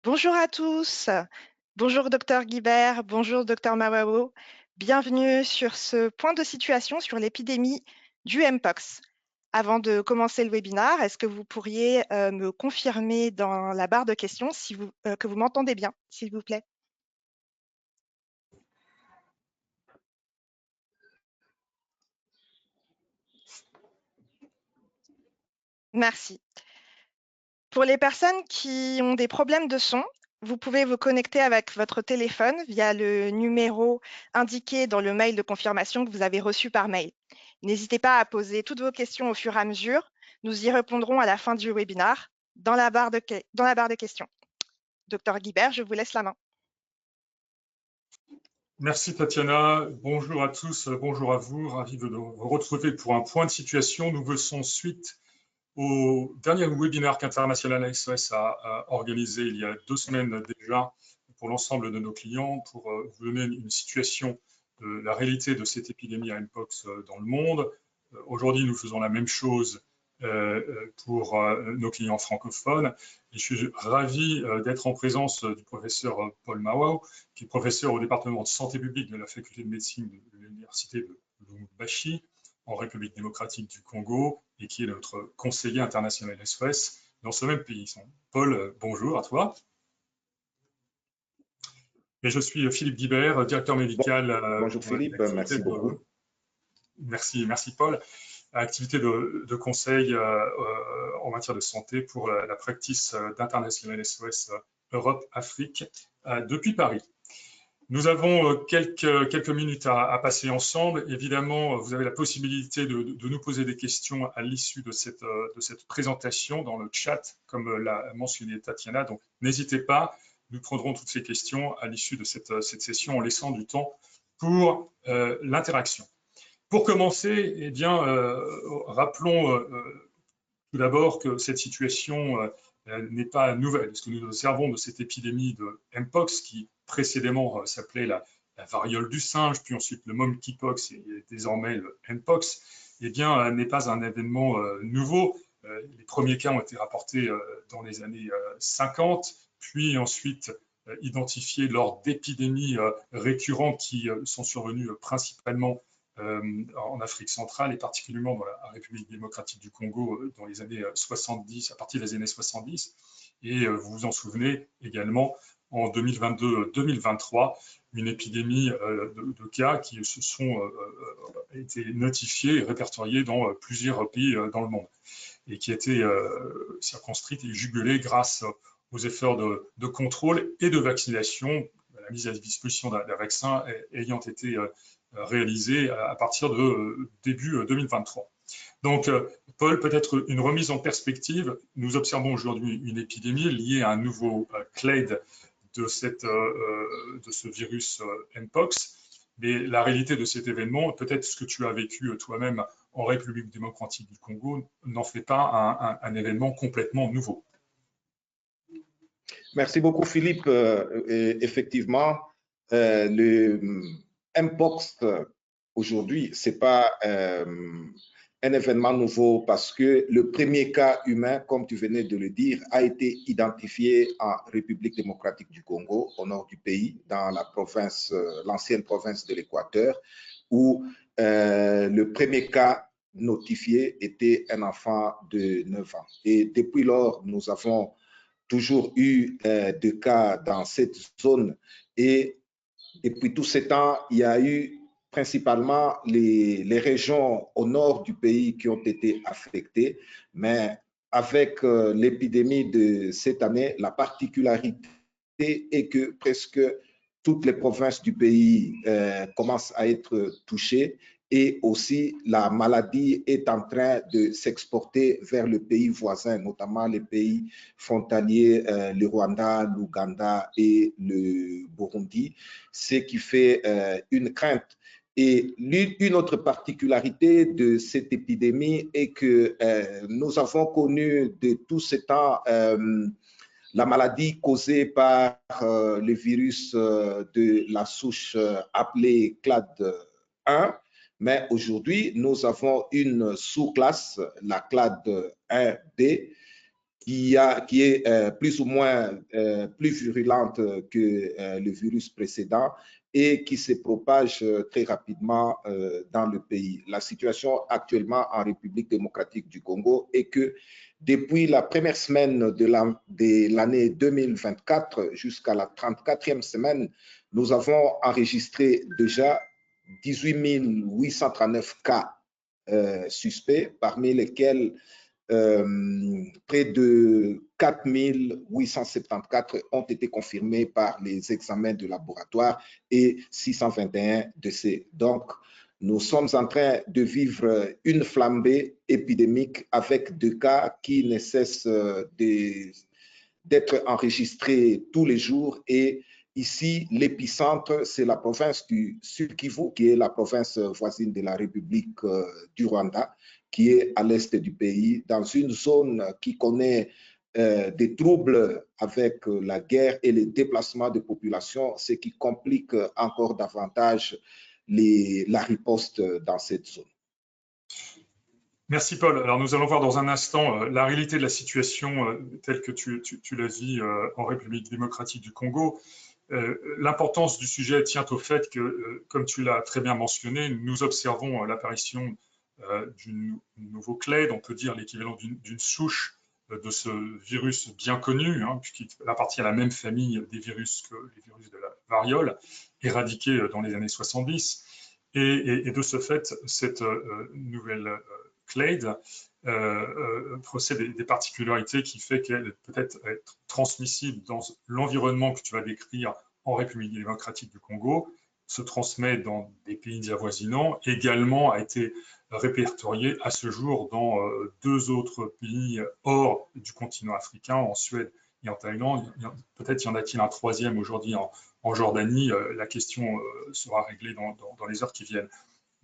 Bonjour à tous. Bonjour Docteur Guibert, bonjour Docteur Mawawo. Bienvenue sur ce point de situation sur l'épidémie du Mpox. Avant de commencer le webinaire, est-ce que vous pourriez me confirmer dans la barre de questions que vous m'entendez bien, s'il vous plaît? Merci. Pour les personnes qui ont des problèmes de son, vous pouvez vous connecter avec votre téléphone via le numéro indiqué dans le mail de confirmation que vous avez reçu par mail. N'hésitez pas à poser toutes vos questions au fur et à mesure. Nous y répondrons à la fin du webinaire dans la barre de questions. Docteur Guibert, je vous laisse la main. Merci Tatiana, bonjour à tous, bonjour à vous, ravi de vous retrouver pour un point de situation. Nous faisons suite au dernier webinaire qu'International SOS a organisé il y a 2 semaines déjà pour l'ensemble de nos clients, pour vous donner une situation de la réalité de cette épidémie à Mpox dans le monde. Aujourd'hui, nous faisons la même chose pour nos clients francophones. Et je suis ravi d'être en présence du professeur Paul Mawawo, qui est professeur au département de santé publique de la faculté de médecine de l'université de Lubumbashi, en République démocratique du Congo, et qui est notre conseiller international SOS dans ce même pays. Paul, bonjour à toi. Et je suis Philippe Guibert, directeur médical. Bonjour Philippe, merci beaucoup. Merci Paul. Activité de conseil en matière de santé pour la practice d'International SOS Europe-Afrique depuis Paris. Nous avons quelques minutes à passer ensemble. Évidemment, vous avez la possibilité de nous poser des questions à l'issue de cette présentation dans le chat, comme l'a mentionné Tatiana. Donc, n'hésitez pas, nous prendrons toutes ces questions à l'issue de cette session en laissant du temps pour l'interaction. Pour commencer, eh bien, rappelons tout d'abord que cette situation n'est pas nouvelle. Ce que nous observons de cette épidémie de Mpox, qui précédemment s'appelait la variole du singe, puis ensuite le monkeypox et désormais le Mpox, eh bien, n'est pas un événement nouveau. Les premiers cas ont été rapportés dans les années 50, puis ensuite identifiés lors d'épidémies récurrentes qui sont survenues principalement en Afrique centrale et particulièrement dans la République démocratique du Congo dans les années 70, à partir des années 70. Et vous vous en souvenez également en 2022-2023, une épidémie de cas qui se sont été notifiés et répertoriés dans plusieurs pays dans le monde et qui a été circonscrite et jugulée grâce aux efforts de contrôle et de vaccination, la mise à disposition d'un vaccin ayant été réalisé à partir de début 2023. Donc, Paul, peut-être une remise en perspective. Nous observons aujourd'hui une épidémie liée à un nouveau clade de ce virus Mpox. Mais la réalité de cet événement, peut-être ce que tu as vécu toi-même en République démocratique du Congo, n'en fait pas un événement complètement nouveau. Merci beaucoup Philippe. Effectivement, le Mpox aujourd'hui, ce n'est pas un événement nouveau parce que le premier cas humain, comme tu venais de le dire, a été identifié en République démocratique du Congo, au nord du pays, dans la province, l'ancienne province de l'Équateur, où le premier cas notifié était un enfant de 9 ans. Et depuis lors, nous avons toujours eu des cas dans cette zone et depuis tout ce temps, il y a eu principalement les régions au nord du pays qui ont été affectées, mais avec l'épidémie de cette année, la particularité est que presque toutes les provinces du pays commencent à être touchées et aussi la maladie est en train de s'exporter vers le pays voisin, notamment les pays frontaliers, le Rwanda, l'Ouganda et le Burundi, ce qui fait une crainte. Et une autre particularité de cette épidémie est que nous avons connu de tout ce temps la maladie causée par le virus de la souche appelée clade 1, mais aujourd'hui, nous avons une sous-classe, la clade 1B, qui est plus ou moins plus virulente que le virus précédent et qui se propage très rapidement dans le pays. La situation actuellement en République démocratique du Congo est que depuis la première semaine de l'année 2024 jusqu'à la 34e semaine, nous avons enregistré déjà 18 839 cas suspects, parmi lesquels près de 4 874 ont été confirmés par les examens de laboratoire et 621 décès. Donc, nous sommes en train de vivre une flambée épidémique avec 2 cas qui ne cessent d'être enregistrés tous les jours. Et ici, l'épicentre, c'est la province du Sud-Kivu, qui est la province voisine de la République du Rwanda, qui est à l'est du pays, dans une zone qui connaît des troubles avec la guerre et les déplacements de population, ce qui complique encore davantage la riposte dans cette zone. Merci Paul. Alors nous allons voir dans un instant la réalité de la situation telle que tu la vis en République démocratique du Congo. L'importance du sujet tient au fait que, comme tu l'as très bien mentionné, nous observons l'apparition du nouveau clade, on peut dire l'équivalent d'une souche de ce virus bien connu, hein, puisqu'il appartient à la même famille des virus que les virus de la variole, éradiqués dans les années 70. Et de ce fait, cette nouvelle clade possède des particularités qui fait qu'elle peut être transmissible dans l'environnement que tu vas décrire en République démocratique du Congo, se transmet dans des pays avoisinants, également a été répertorié à ce jour dans 2 autres pays hors du continent africain, en Suède et en Thaïlande. Peut-être y en a-t-il un 3e aujourd'hui en Jordanie. La question sera réglée dans les heures qui viennent.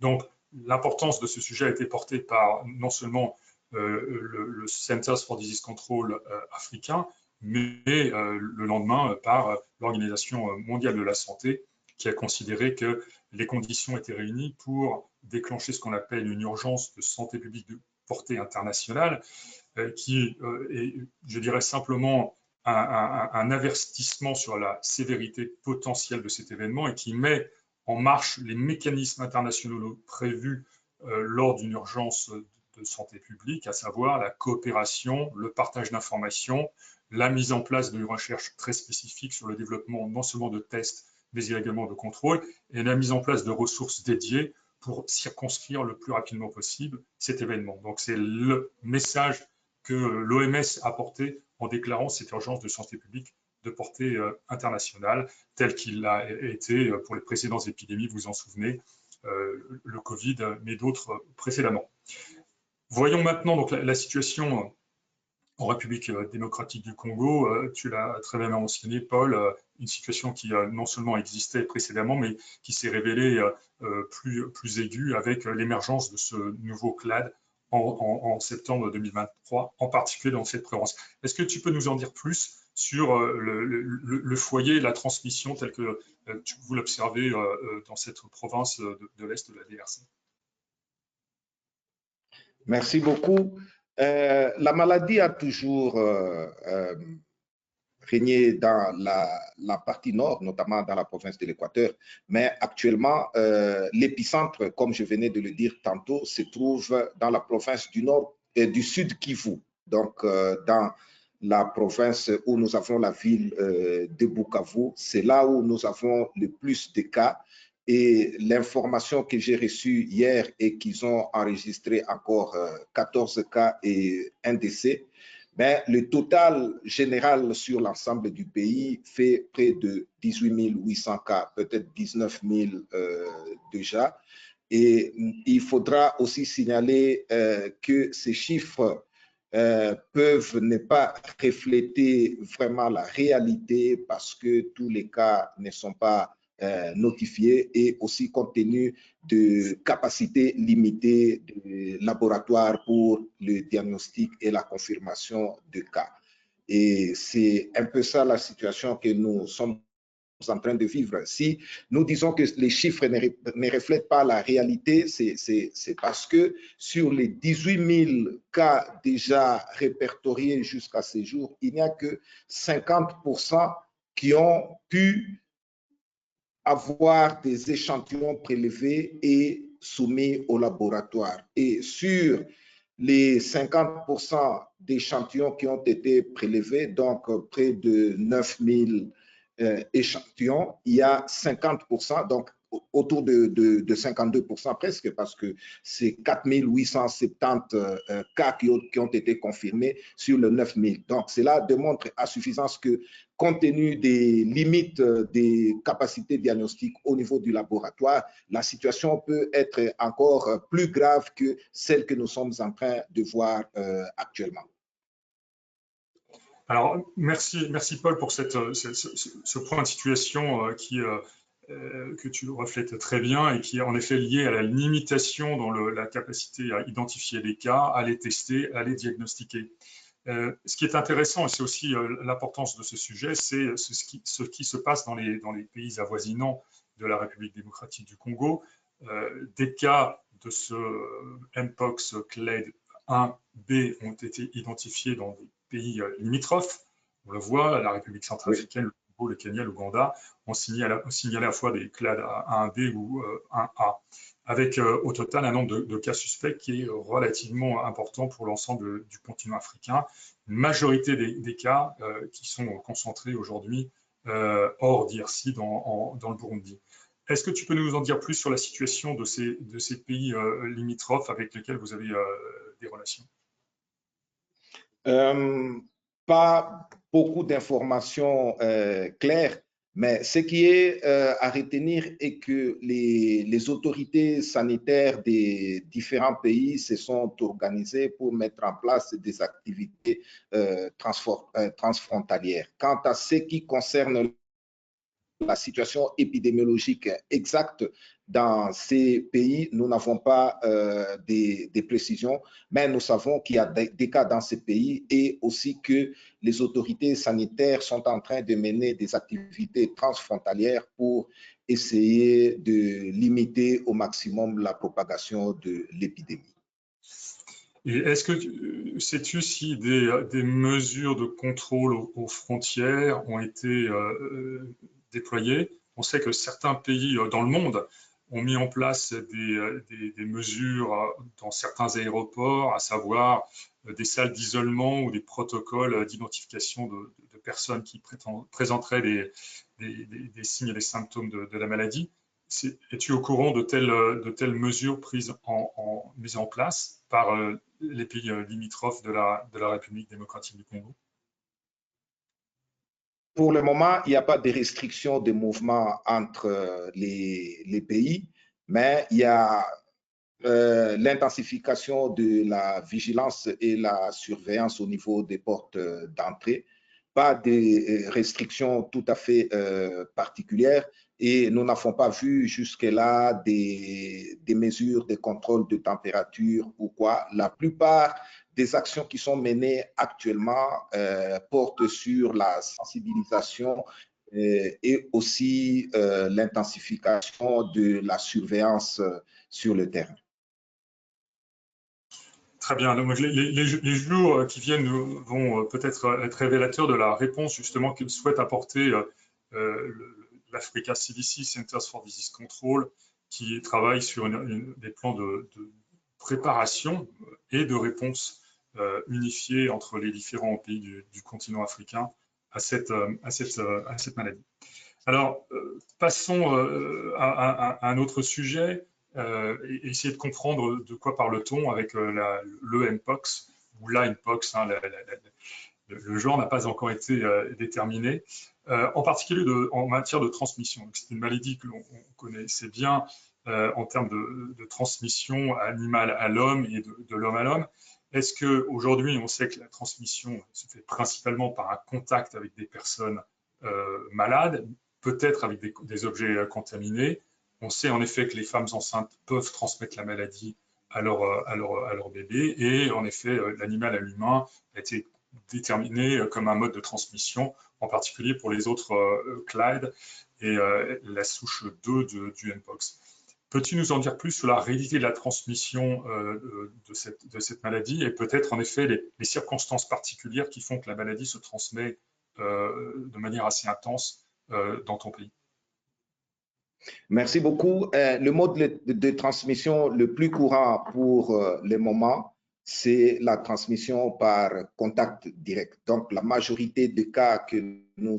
Donc, l'importance de ce sujet a été portée par non seulement le Centers for Disease Control africain, mais le lendemain par l'Organisation mondiale de la santé, qui a considéré que les conditions étaient réunies pour déclencher ce qu'on appelle une urgence de santé publique de portée internationale, qui est, je dirais simplement, un avertissement sur la sévérité potentielle de cet événement et qui met en marche les mécanismes internationaux prévus lors d'une urgence de santé publique, à savoir la coopération, le partage d'informations, la mise en place de recherches très spécifiques sur le développement non seulement de tests, mais également de contrôle, et la mise en place de ressources dédiées pour circonscrire le plus rapidement possible cet événement. Donc c'est le message que l'OMS a porté en déclarant cette urgence de santé publique de portée internationale, tel qu'il a été pour les précédentes épidémies, vous vous en souvenez, le Covid, mais d'autres précédemment. Voyons maintenant donc la situation en République démocratique du Congo. Tu l'as très bien mentionné, Paul, une situation qui non seulement existait précédemment, mais qui s'est révélée plus aiguë avec l'émergence de ce nouveau clade en septembre 2023, en particulier dans cette province. Est-ce que tu peux nous en dire plus sur le foyer, la transmission telle que vous l'observez dans cette province de l'Est de la DRC? Merci beaucoup. La maladie a toujours régné dans la partie nord, notamment dans la province de l'Équateur, mais actuellement, l'épicentre, comme je venais de le dire tantôt, se trouve dans la province du nord et du sud Kivu, donc dans la province où nous avons la ville de Bukavu. C'est là où nous avons le plus de cas. Et l'information que j'ai reçue hier est qu'ils ont enregistré encore 14 cas et un décès. Mais le total général sur l'ensemble du pays fait près de 18 800 cas, peut-être 19 000 déjà. Et il faudra aussi signaler que ces chiffres peuvent ne pas refléter vraiment la réalité parce que tous les cas ne sont pas notifiés et aussi compte tenu de capacités limitées de laboratoires pour le diagnostic et la confirmation de cas. Et c'est un peu ça la situation que nous sommes en train de vivre. Si nous disons que les chiffres ne reflètent pas la réalité, c'est parce que sur les 18 000 cas déjà répertoriés jusqu'à ce jour, il n'y a que 50% qui ont pu avoir des échantillons prélevés et soumis au laboratoire. Et sur les 50% d'échantillons qui ont été prélevés, donc près de 9 000 échantillons, il y a 50%, donc autour de 52% presque, parce que c'est 4 870 cas qui ont été confirmés sur le 9 000. Donc, cela démontre à suffisance que, compte tenu des limites des capacités diagnostiques au niveau du laboratoire, la situation peut être encore plus grave que celle que nous sommes en train de voir actuellement. Alors, merci Paul pour ce point de situation que tu reflètes très bien et qui est en effet lié à la limitation dans la capacité à identifier les cas, à les tester, à les diagnostiquer. Ce qui est intéressant, et c'est aussi l'importance de ce sujet, c'est ce qui se passe dans les pays avoisinants de la République démocratique du Congo. Des cas de ce Mpox clade 1B ont été identifiés dans des pays limitrophes. On le voit, la République centrafricaine, le Congo, le Kenya, l'Ouganda ont signalé à la fois des clades 1B ou 1A, avec au total un nombre de cas suspects qui est relativement important pour l'ensemble du continent africain. Une majorité des cas qui sont concentrés aujourd'hui hors DRC dans le Burundi. Est-ce que tu peux nous en dire plus sur la situation de ces pays limitrophes avec lesquels vous avez des relations? Pas beaucoup d'informations claires, mais ce qui est à retenir est que les autorités sanitaires des différents pays se sont organisées pour mettre en place des activités transfrontalières. Quant à ce qui concerne la situation épidémiologique exacte dans ces pays, nous n'avons pas des précisions, mais nous savons qu'il y a des cas dans ces pays et aussi que les autorités sanitaires sont en train de mener des activités transfrontalières pour essayer de limiter au maximum la propagation de l'épidémie. Et est-ce que sais-tu si des mesures de contrôle aux frontières ont été déployées? On sait que certains pays dans le monde ont mis en place des mesures dans certains aéroports, à savoir des salles d'isolement ou des protocoles d'identification de personnes qui présenteraient des signes et des symptômes de la maladie. Es-tu au courant de telles mesures mises en place par les pays limitrophes de la République démocratique du Congo? Pour le moment, il n'y a pas de restriction de mouvement entre les pays, mais il y a l'intensification de la vigilance et la surveillance au niveau des portes d'entrée. Pas de restrictions tout à fait particulières et nous n'avons pas vu jusque-là des mesures de contrôle de température ou quoi. La plupart des actions qui sont menées actuellement portent sur la sensibilisation et aussi l'intensification de la surveillance sur le terrain. Très bien. Donc, les jours qui viennent vont peut-être être révélateurs de la réponse justement que souhaite apporter l'Africa CDC, Centers for Disease Control, qui travaille sur des plans de préparation et de réponse unifiés entre les différents pays du continent africain à cette maladie. Alors, passons à un autre sujet. Et essayer de comprendre de quoi parle-t-on avec le Mpox ou la Mpox. Hein, le genre n'a pas encore été déterminé, en particulier en matière de transmission. C'est une maladie que l'on connaissait bien en termes de transmission animale à l'homme et de l'homme à l'homme. Est-ce qu'aujourd'hui, on sait que la transmission se fait principalement par un contact avec des personnes malades, peut-être avec des objets contaminés? On sait en effet que les femmes enceintes peuvent transmettre la maladie à leur bébé et en effet, l'animal à l'humain a été déterminé comme un mode de transmission, en particulier pour les autres clades. et la souche 2 du Mpox. Peux-tu nous en dire plus sur la réalité de la transmission de cette maladie et peut-être en effet les circonstances particulières qui font que la maladie se transmet de manière assez intense dans ton pays? Merci beaucoup. Le mode de transmission le plus courant pour le moment, c'est la transmission par contact direct. Donc, la majorité des cas que nous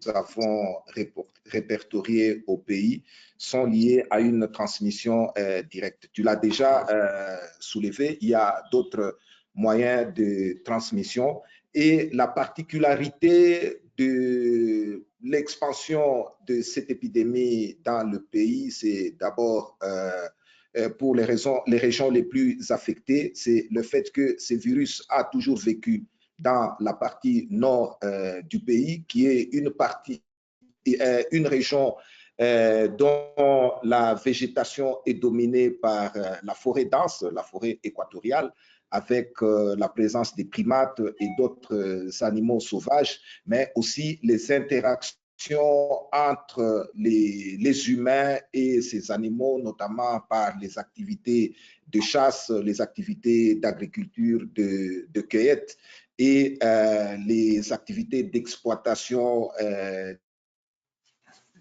avons répertoriés au pays sont liés à une transmission directe. Tu l'as déjà soulevé, il y a d'autres moyens de transmission et la particularité de l'expansion de cette épidémie dans le pays, c'est d'abord pour les régions les plus affectées, c'est le fait que ce virus a toujours vécu dans la partie nord du pays, qui est une région dont la végétation est dominée par la forêt dense, la forêt équatoriale, avec la présence des primates et d'autres animaux sauvages, mais aussi les interactions entre les humains et ces animaux, notamment par les activités de chasse, les activités d'agriculture, de cueillette et les activités d'exploitation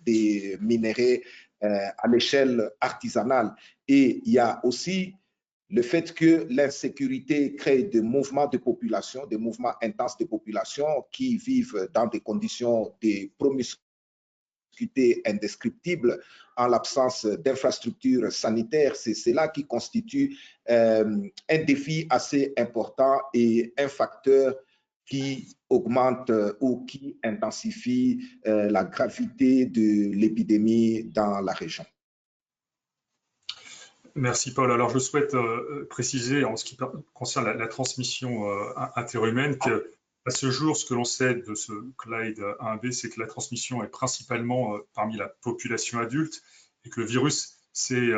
des minéraux à l'échelle artisanale. Et il y a aussi le fait que l'insécurité crée des mouvements de population, des mouvements intenses de population qui vivent dans des conditions de promiscuité indescriptible en l'absence d'infrastructures sanitaires. C'est cela qui constitue un défi assez important et un facteur qui augmente ou qui intensifie la gravité de l'épidémie dans la région. Merci Paul. Alors je souhaite préciser en ce qui concerne la transmission interhumaine que à ce jour, ce que l'on sait de ce Clade 1B, c'est que la transmission est principalement parmi la population adulte et que le virus s'est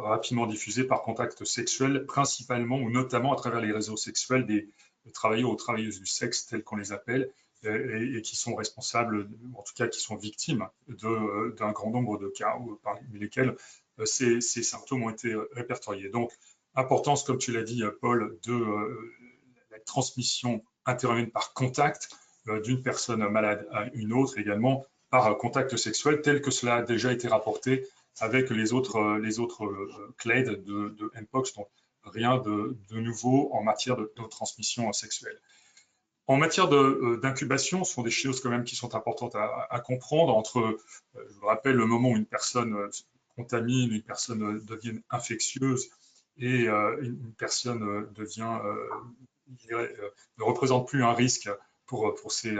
rapidement diffusé par contact sexuel, principalement ou notamment à travers les réseaux sexuels des travailleurs ou travailleuses du sexe, tels qu'on les appelle, et qui sont responsables, en tout cas qui sont victimes d'un grand nombre de cas, parmi lesquels ces symptômes ont été répertoriés. Donc, importance, comme tu l'as dit, Paul, de la transmission interhumaine par contact d'une personne malade à une autre, également par contact sexuel, tel que cela a déjà été rapporté avec les autres clades de Mpox. Donc, rien de nouveau en matière de transmission sexuelle. En matière d'incubation, ce sont des choses quand même qui sont importantes à comprendre entre, je vous rappelle, le moment où une personne contamine, une personne devient infectieuse et une personne devient, ne représente plus un risque pour ses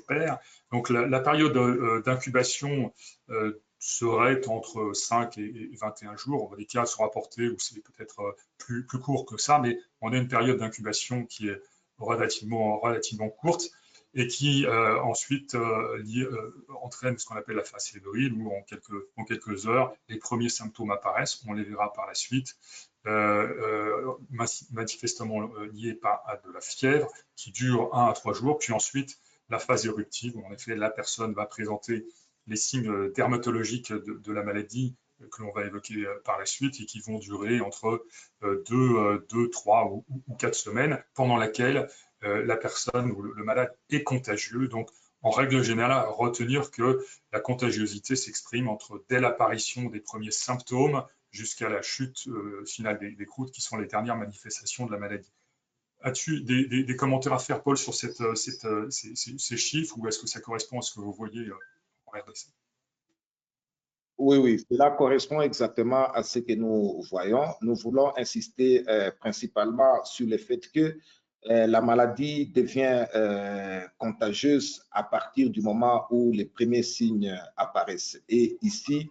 pairs. Donc la période d'incubation serait entre 5 et 21 jours. Des cas sont rapportés où c'est peut-être plus court que ça, mais on a une période d'incubation qui est relativement courte et qui ensuite entraîne ce qu'on appelle la phase fébrile où en quelques heures, les premiers symptômes apparaissent, on les verra par la suite, manifestement liés à de la fièvre qui dure 1 à 3 jours, puis ensuite la phase éruptive où en effet la personne va présenter les signes dermatologiques de la maladie que l'on va évoquer par la suite et qui vont durer entre 2, 3 ou 4 semaines, pendant laquelle la personne ou le malade est contagieux. Donc, en règle générale, à retenir que la contagiosité s'exprime dès l'apparition des premiers symptômes jusqu'à la chute finale des croûtes, qui sont les dernières manifestations de la maladie. As-tu des commentaires à faire, Paul, sur ces chiffres, ou est-ce que ça correspond à ce que vous voyez en RDC? Oui, cela correspond exactement à ce que nous voyons. Nous voulons insister principalement sur le fait que la maladie devient contagieuse à partir du moment où les premiers signes apparaissent. Et ici,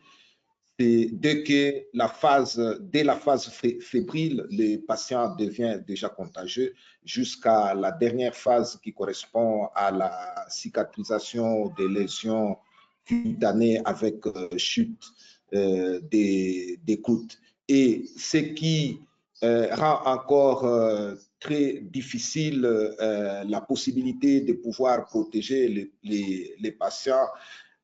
c'est dès la phase fébrile, le patient devient déjà contagieux jusqu'à la dernière phase qui correspond à la cicatrisation des lésions cutanées avec chute des côtes. Et ce qui rend encore très difficile la possibilité de pouvoir protéger les patients,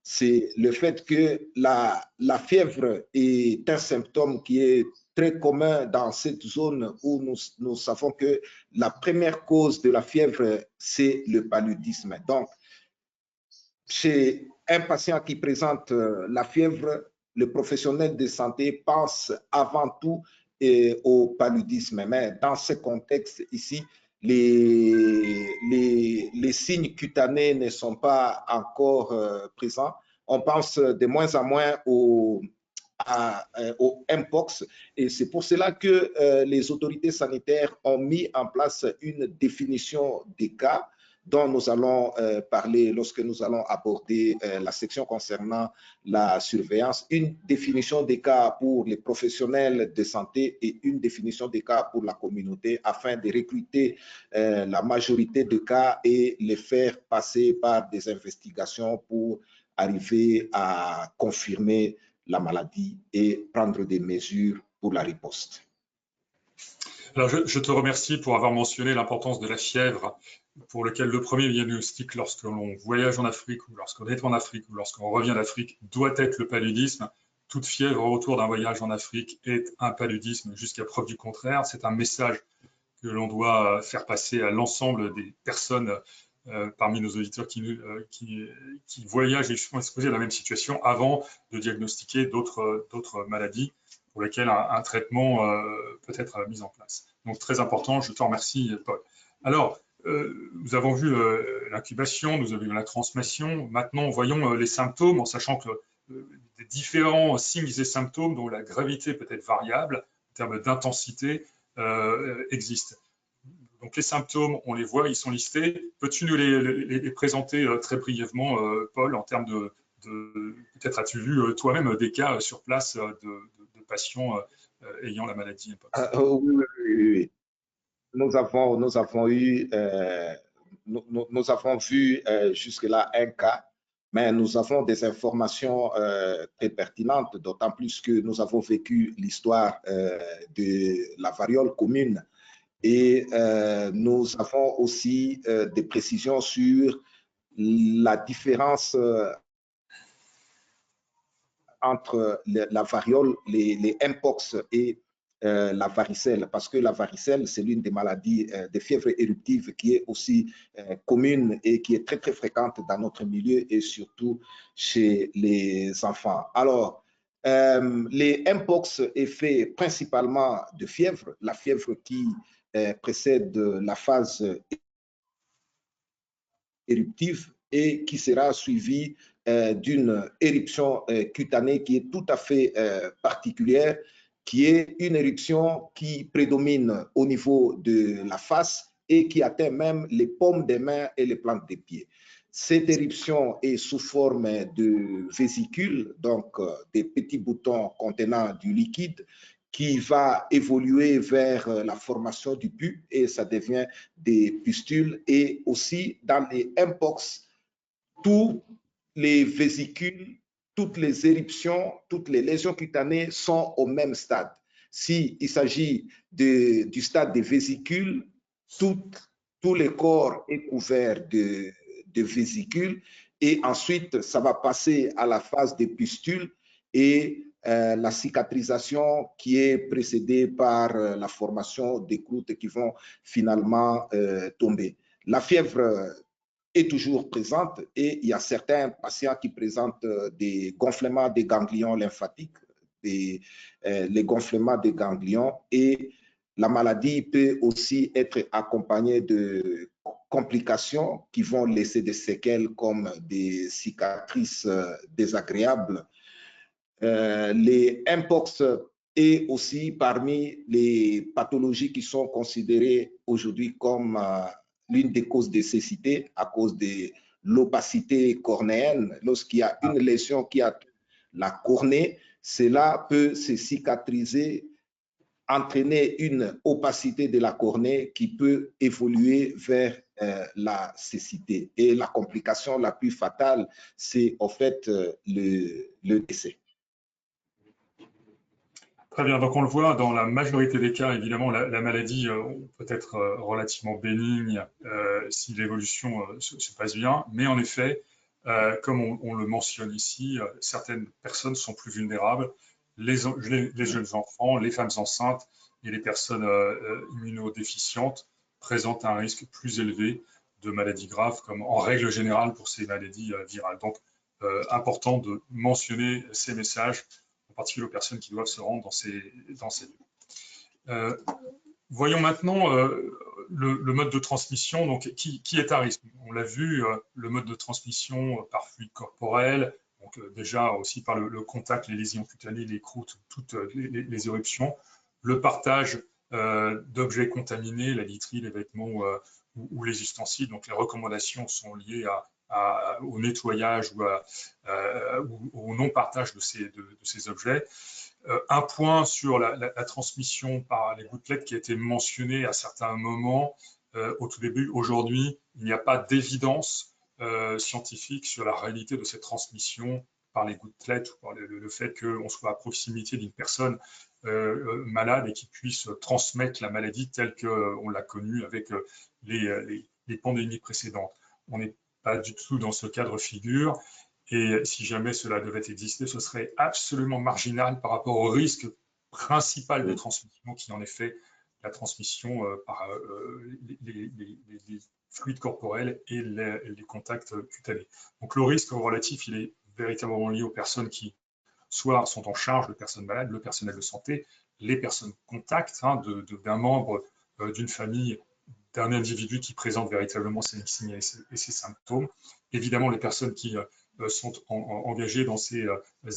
c'est le fait que la fièvre est un symptôme qui est très commun dans cette zone où nous savons que la première cause de la fièvre, c'est le paludisme. Donc, chez un patient qui présente la fièvre, le professionnel de santé pense avant tout au paludisme. Mais dans ce contexte ici, les signes cutanés ne sont pas encore présents. On pense de moins en moins au Mpox, et c'est pour cela que les autorités sanitaires ont mis en place une définition des cas dont nous allons parler lorsque nous allons aborder la section concernant la surveillance, une définition des cas pour les professionnels de santé et une définition des cas pour la communauté afin de recruter la majorité de cas et les faire passer par des investigations pour arriver à confirmer la maladie et prendre des mesures pour la riposte. Alors, je te remercie pour avoir mentionné l'importance de la fièvre, pour lequel le premier diagnostic lorsque l'on voyage en Afrique ou lorsqu'on est en Afrique ou lorsqu'on revient d'Afrique doit être le paludisme. Toute fièvre autour d'un voyage en Afrique est un paludisme jusqu'à preuve du contraire. C'est un message que l'on doit faire passer à l'ensemble des personnes parmi nos auditeurs qui voyagent et sont exposés à la même situation avant de diagnostiquer d'autres maladies pour lesquelles un traitement peut être mis en place. Donc, très important, je te remercie, Paul. Alors, nous avons vu l'incubation, nous avons vu la transmission. Maintenant, voyons les symptômes, en sachant que des différents signes et symptômes dont la gravité peut être variable en termes d'intensité existent. Donc, les symptômes, on les voit, ils sont listés. Peux-tu nous les présenter très brièvement, Paul, en termes de peut-être as-tu vu toi-même des cas sur place de patients ayant la maladie Mpox? Oui. Nous avons vu jusque-là un cas, mais nous avons des informations très pertinentes, d'autant plus que nous avons vécu l'histoire de la variole commune et nous avons aussi des précisions sur la différence entre la variole, les Mpox et la varicelle, parce que la varicelle, c'est l'une des maladies de fièvre éruptive qui est aussi commune et qui est très, très fréquente dans notre milieu et surtout chez les enfants. Alors, les Mpox est fait principalement de fièvre, la fièvre qui précède la phase éruptive et qui sera suivie d'une éruption cutanée qui est tout à fait particulière, qui est une éruption qui prédomine au niveau de la face et qui atteint même les paumes des mains et les plantes des pieds. Cette éruption est sous forme de vésicules, donc des petits boutons contenant du liquide qui va évoluer vers la formation du pus et ça devient des pustules. Et aussi dans les Mpox, tous les vésicules, toutes les éruptions, toutes les lésions cutanées sont au même stade. S'il s'agit du stade des vésicules, tout le corps est couvert de vésicules et ensuite ça va passer à la phase des pustules et la cicatrisation qui est précédée par la formation des croûtes qui vont finalement tomber. La fièvre est toujours présente et il y a certains patients qui présentent des gonflements des ganglions lymphatiques, les gonflements des ganglions, et la maladie peut aussi être accompagnée de complications qui vont laisser des séquelles comme des cicatrices désagréables. Les Mpox est aussi parmi les pathologies qui sont considérées aujourd'hui comme l'une des causes de cécité à cause de l'opacité cornéenne. Lorsqu'il y a une lésion qui a la cornée, cela peut se cicatriser, entraîner une opacité de la cornée qui peut évoluer vers la cécité. Et la complication la plus fatale, c'est en fait le décès. Très bien, donc on le voit, dans la majorité des cas, évidemment, la maladie peut être relativement bénigne si l'évolution se passe bien, mais en effet, comme on le mentionne ici, certaines personnes sont plus vulnérables, les jeunes enfants, les femmes enceintes et les personnes immunodéficientes présentent un risque plus élevé de maladies graves, comme en règle générale pour ces maladies virales. Donc, important de mentionner ces messages en particulier aux personnes qui doivent se rendre dans ces lieux. Voyons maintenant le mode de transmission. Donc, qui est à risque? On l'a vu, le mode de transmission par fluide corporel, donc déjà aussi par le contact, les lésions cutanées, les croûtes, toutes les éruptions, le partage d'objets contaminés, la literie, les vêtements ou les ustensiles. Donc, les recommandations sont liées au nettoyage ou au non-partage de ces objets. Un point sur la transmission par les gouttelettes qui a été mentionné à certains moments au tout début. Aujourd'hui, il n'y a pas d'évidence scientifique sur la réalité de cette transmission par les gouttelettes ou par le fait qu'on soit à proximité d'une personne malade et qui puisse transmettre la maladie telle qu'on l'a connue avec les pandémies précédentes. On n'est pas du tout dans ce cadre figure. Et si jamais cela devait exister, ce serait absolument marginal par rapport au risque principal de transmission, qui est en effet la transmission par les fluides corporels et les contacts cutanés. Donc le risque relatif, il est véritablement lié aux personnes qui soit sont en charge de personnes malades, le personnel de santé, les personnes contacts d'un membre d'une famille, d'un individu qui présente véritablement ces signes et ces symptômes. Évidemment, les personnes qui sont engagées dans ces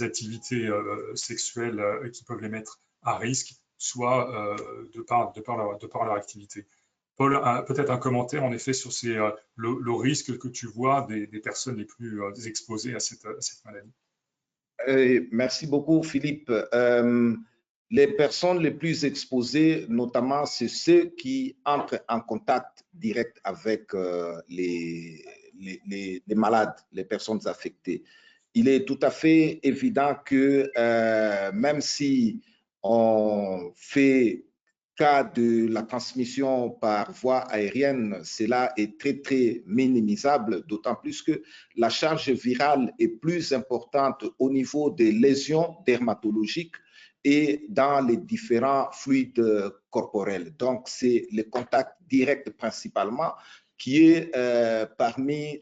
activités sexuelles qui peuvent les mettre à risque, soit de par leur activité. Paul, peut-être un commentaire en effet sur le risque que tu vois des personnes les plus exposées à cette maladie. Merci beaucoup, Philippe. Les personnes les plus exposées, notamment, c'est ceux qui entrent en contact direct avec les malades, les personnes affectées. Il est tout à fait évident que même si on fait cas de la transmission par voie aérienne, cela est très, très minimisable, d'autant plus que la charge virale est plus importante au niveau des lésions dermatologiques et dans les différents fluides corporels. Donc, c'est le contact direct principalement qui est parmi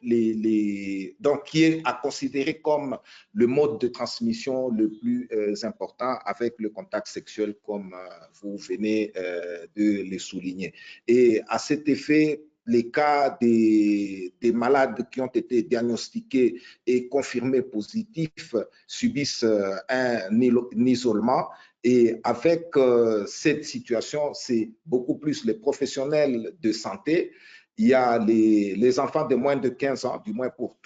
donc qui est à considérer comme le mode de transmission le plus important avec le contact sexuel, comme vous venez de le souligner. Et à cet effet, les cas des malades qui ont été diagnostiqués et confirmés positifs subissent un isolement. Et avec cette situation, c'est beaucoup plus les professionnels de santé. Il y a les enfants de moins de 15 ans, du moins pour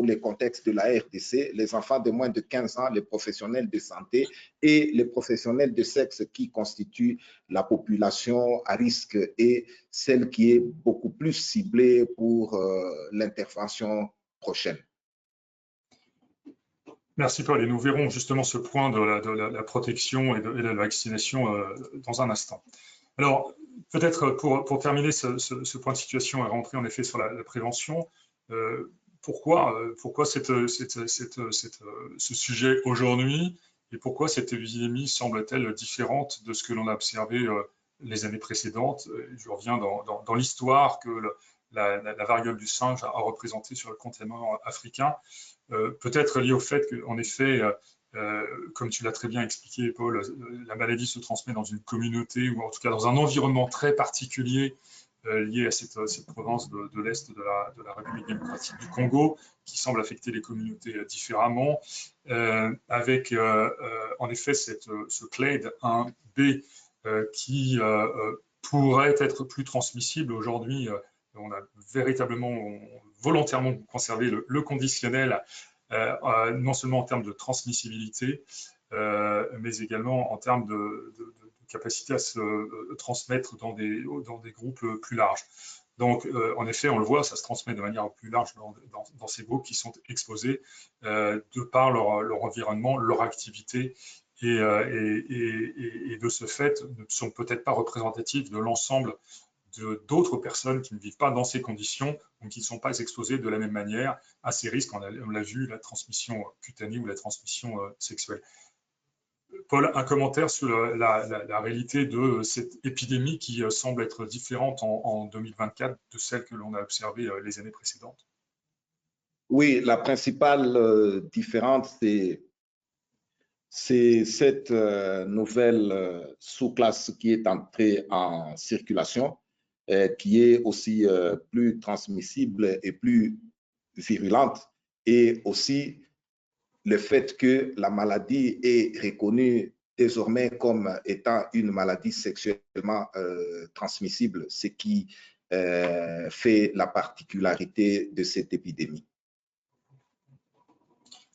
les contextes de la RDC, les enfants de moins de 15 ans, les professionnels de santé et les professionnels de sexe qui constituent la population à risque et celle qui est beaucoup plus ciblée pour l'intervention prochaine. Merci Paul, et nous verrons justement ce point de la protection et de la vaccination dans un instant. Alors, peut-être pour terminer ce point de situation et rentrer en effet sur la prévention, pourquoi ce sujet aujourd'hui et pourquoi cette épidémie semble-t-elle différente de ce que l'on a observé les années précédentes? Je reviens dans l'histoire que la variole du singe a représenté sur le continent africain. Peut-être lié au fait qu'en effet, comme tu l'as très bien expliqué, Paul, la maladie se transmet dans une communauté ou en tout cas dans un environnement très particulier lié à cette province de l'Est de la République démocratique du Congo qui semble affecter les communautés différemment, avec en effet ce clade 1B qui pourrait être plus transmissible aujourd'hui. On a véritablement, volontairement conservé le conditionnel, non seulement en termes de transmissibilité, mais également en termes de capacité à se transmettre dans des groupes plus larges. Donc, en effet, on le voit, ça se transmet de manière plus large dans ces groupes qui sont exposés de par leur environnement, leur activité et de ce fait ne sont peut-être pas représentatifs de l'ensemble d'autres personnes qui ne vivent pas dans ces conditions ou qui ne sont pas exposées de la même manière à ces risques. On l'a vu, la transmission cutanée ou la transmission sexuelle. Paul, un commentaire sur la réalité de cette épidémie qui semble être différente en 2024 de celle que l'on a observée les années précédentes. Oui, la principale différence, c'est cette nouvelle sous-classe qui est entrée en circulation, qui est aussi plus transmissible et plus virulente, et aussi le fait que la maladie est reconnue désormais comme étant une maladie sexuellement transmissible, ce qui fait la particularité de cette épidémie.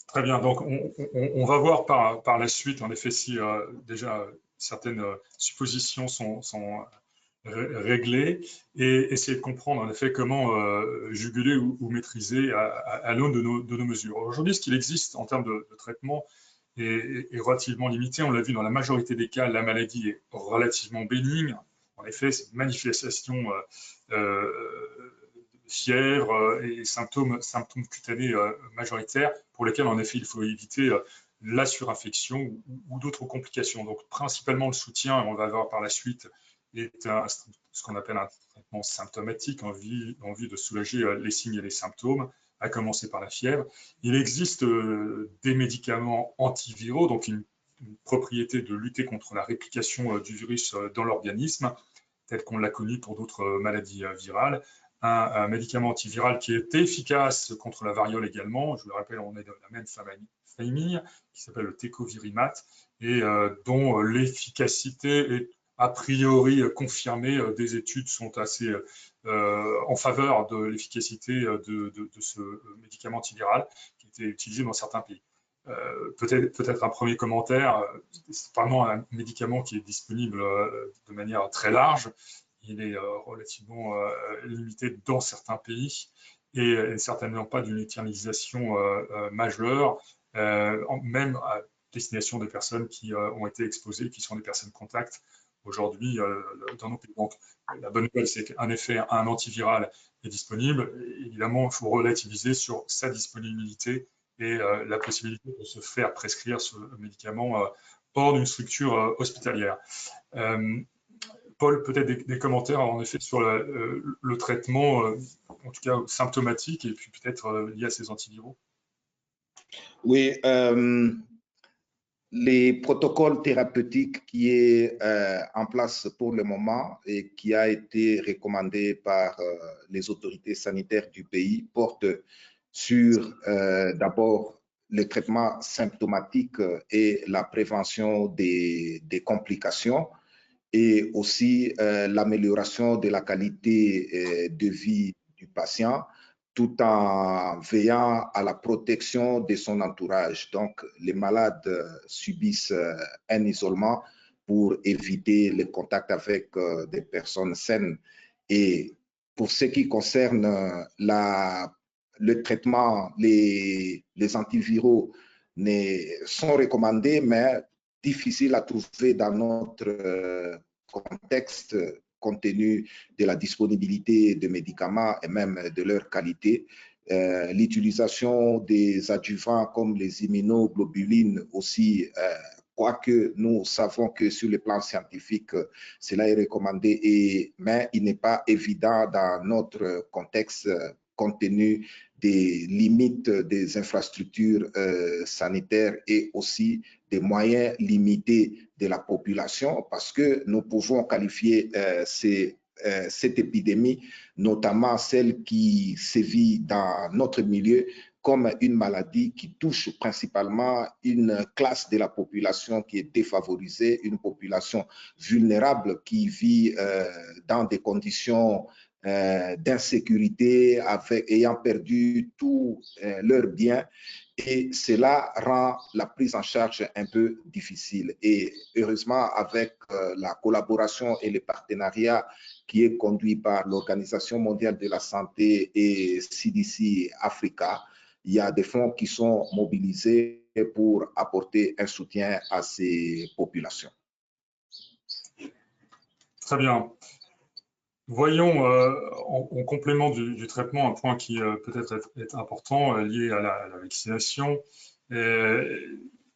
Très bien, donc on va voir par la suite, en effet, si déjà certaines suppositions sont réglées et essayer de comprendre en effet comment juguler ou maîtriser à l'aune de nos mesures. Aujourd'hui, ce qu'il existe en termes de traitement est relativement limité. On l'a vu dans la majorité des cas, la maladie est relativement bénigne. En effet, cette manifestation fièvre et symptômes cutanés majoritaires pour lesquels en effet il faut éviter la surinfection ou d'autres complications. Donc principalement le soutien, on va voir par la suite, est ce qu'on appelle un traitement symptomatique en vue de soulager les signes et les symptômes, à commencer par la fièvre. Il existe des médicaments antiviraux, donc une propriété de lutter contre la réplication du virus dans l'organisme, tel qu'on l'a connu pour d'autres maladies virales. Un médicament antiviral qui est efficace contre la variole également. Je vous le rappelle, on est dans la même famille, qui s'appelle le tecovirimat, et dont l'efficacité est a priori confirmée. Des études sont assez en faveur de l'efficacité de ce médicament antiviral qui était utilisé dans certains pays. Peut-être un premier commentaire, c'est vraiment un médicament qui est disponible de manière très large. Il est relativement limité dans certains pays et certainement pas d'une utilisation majeure, même à destination des personnes qui ont été exposées, qui sont des personnes contact aujourd'hui dans nos pays. Donc, la bonne nouvelle, c'est qu'en effet, un antiviral est disponible. Évidemment, il faut relativiser sur sa disponibilité et la possibilité de se faire prescrire ce médicament hors d'une structure hospitalière. Paul, peut-être des commentaires en effet sur le traitement, en tout cas symptomatique, et puis peut-être lié à ces antiviraux. Oui, les protocoles thérapeutiques qui est en place pour le moment et qui a été recommandé par les autorités sanitaires du pays portent sur d'abord le traitement symptomatique et la prévention des complications, et aussi l'amélioration de la qualité de vie du patient, tout en veillant à la protection de son entourage. Donc, les malades subissent un isolement pour éviter le contact avec des personnes saines. Et pour ce qui concerne le traitement, les antiviraux sont recommandés, mais difficiles à trouver dans notre contexte, compte tenu de la disponibilité de médicaments et même de leur qualité. L'utilisation des adjuvants comme les immunoglobulines aussi, quoique nous savons que sur le plan scientifique, cela est recommandé, mais il n'est pas évident dans notre contexte compte tenu des limites des infrastructures sanitaires et aussi des moyens limités de la population, parce que nous pouvons qualifier cette épidémie, notamment celle qui sévit dans notre milieu, comme une maladie qui touche principalement une classe de la population qui est défavorisée, une population vulnérable qui vit dans des conditions d'insécurité, ayant perdu tous leurs biens, et cela rend la prise en charge un peu difficile. Et heureusement, avec la collaboration et le partenariat qui est conduit par l'Organisation mondiale de la santé et CDC Africa, il y a des fonds qui sont mobilisés pour apporter un soutien à ces populations. Très bien. Voyons, en complément du traitement, un point qui peut-être est important lié à la vaccination.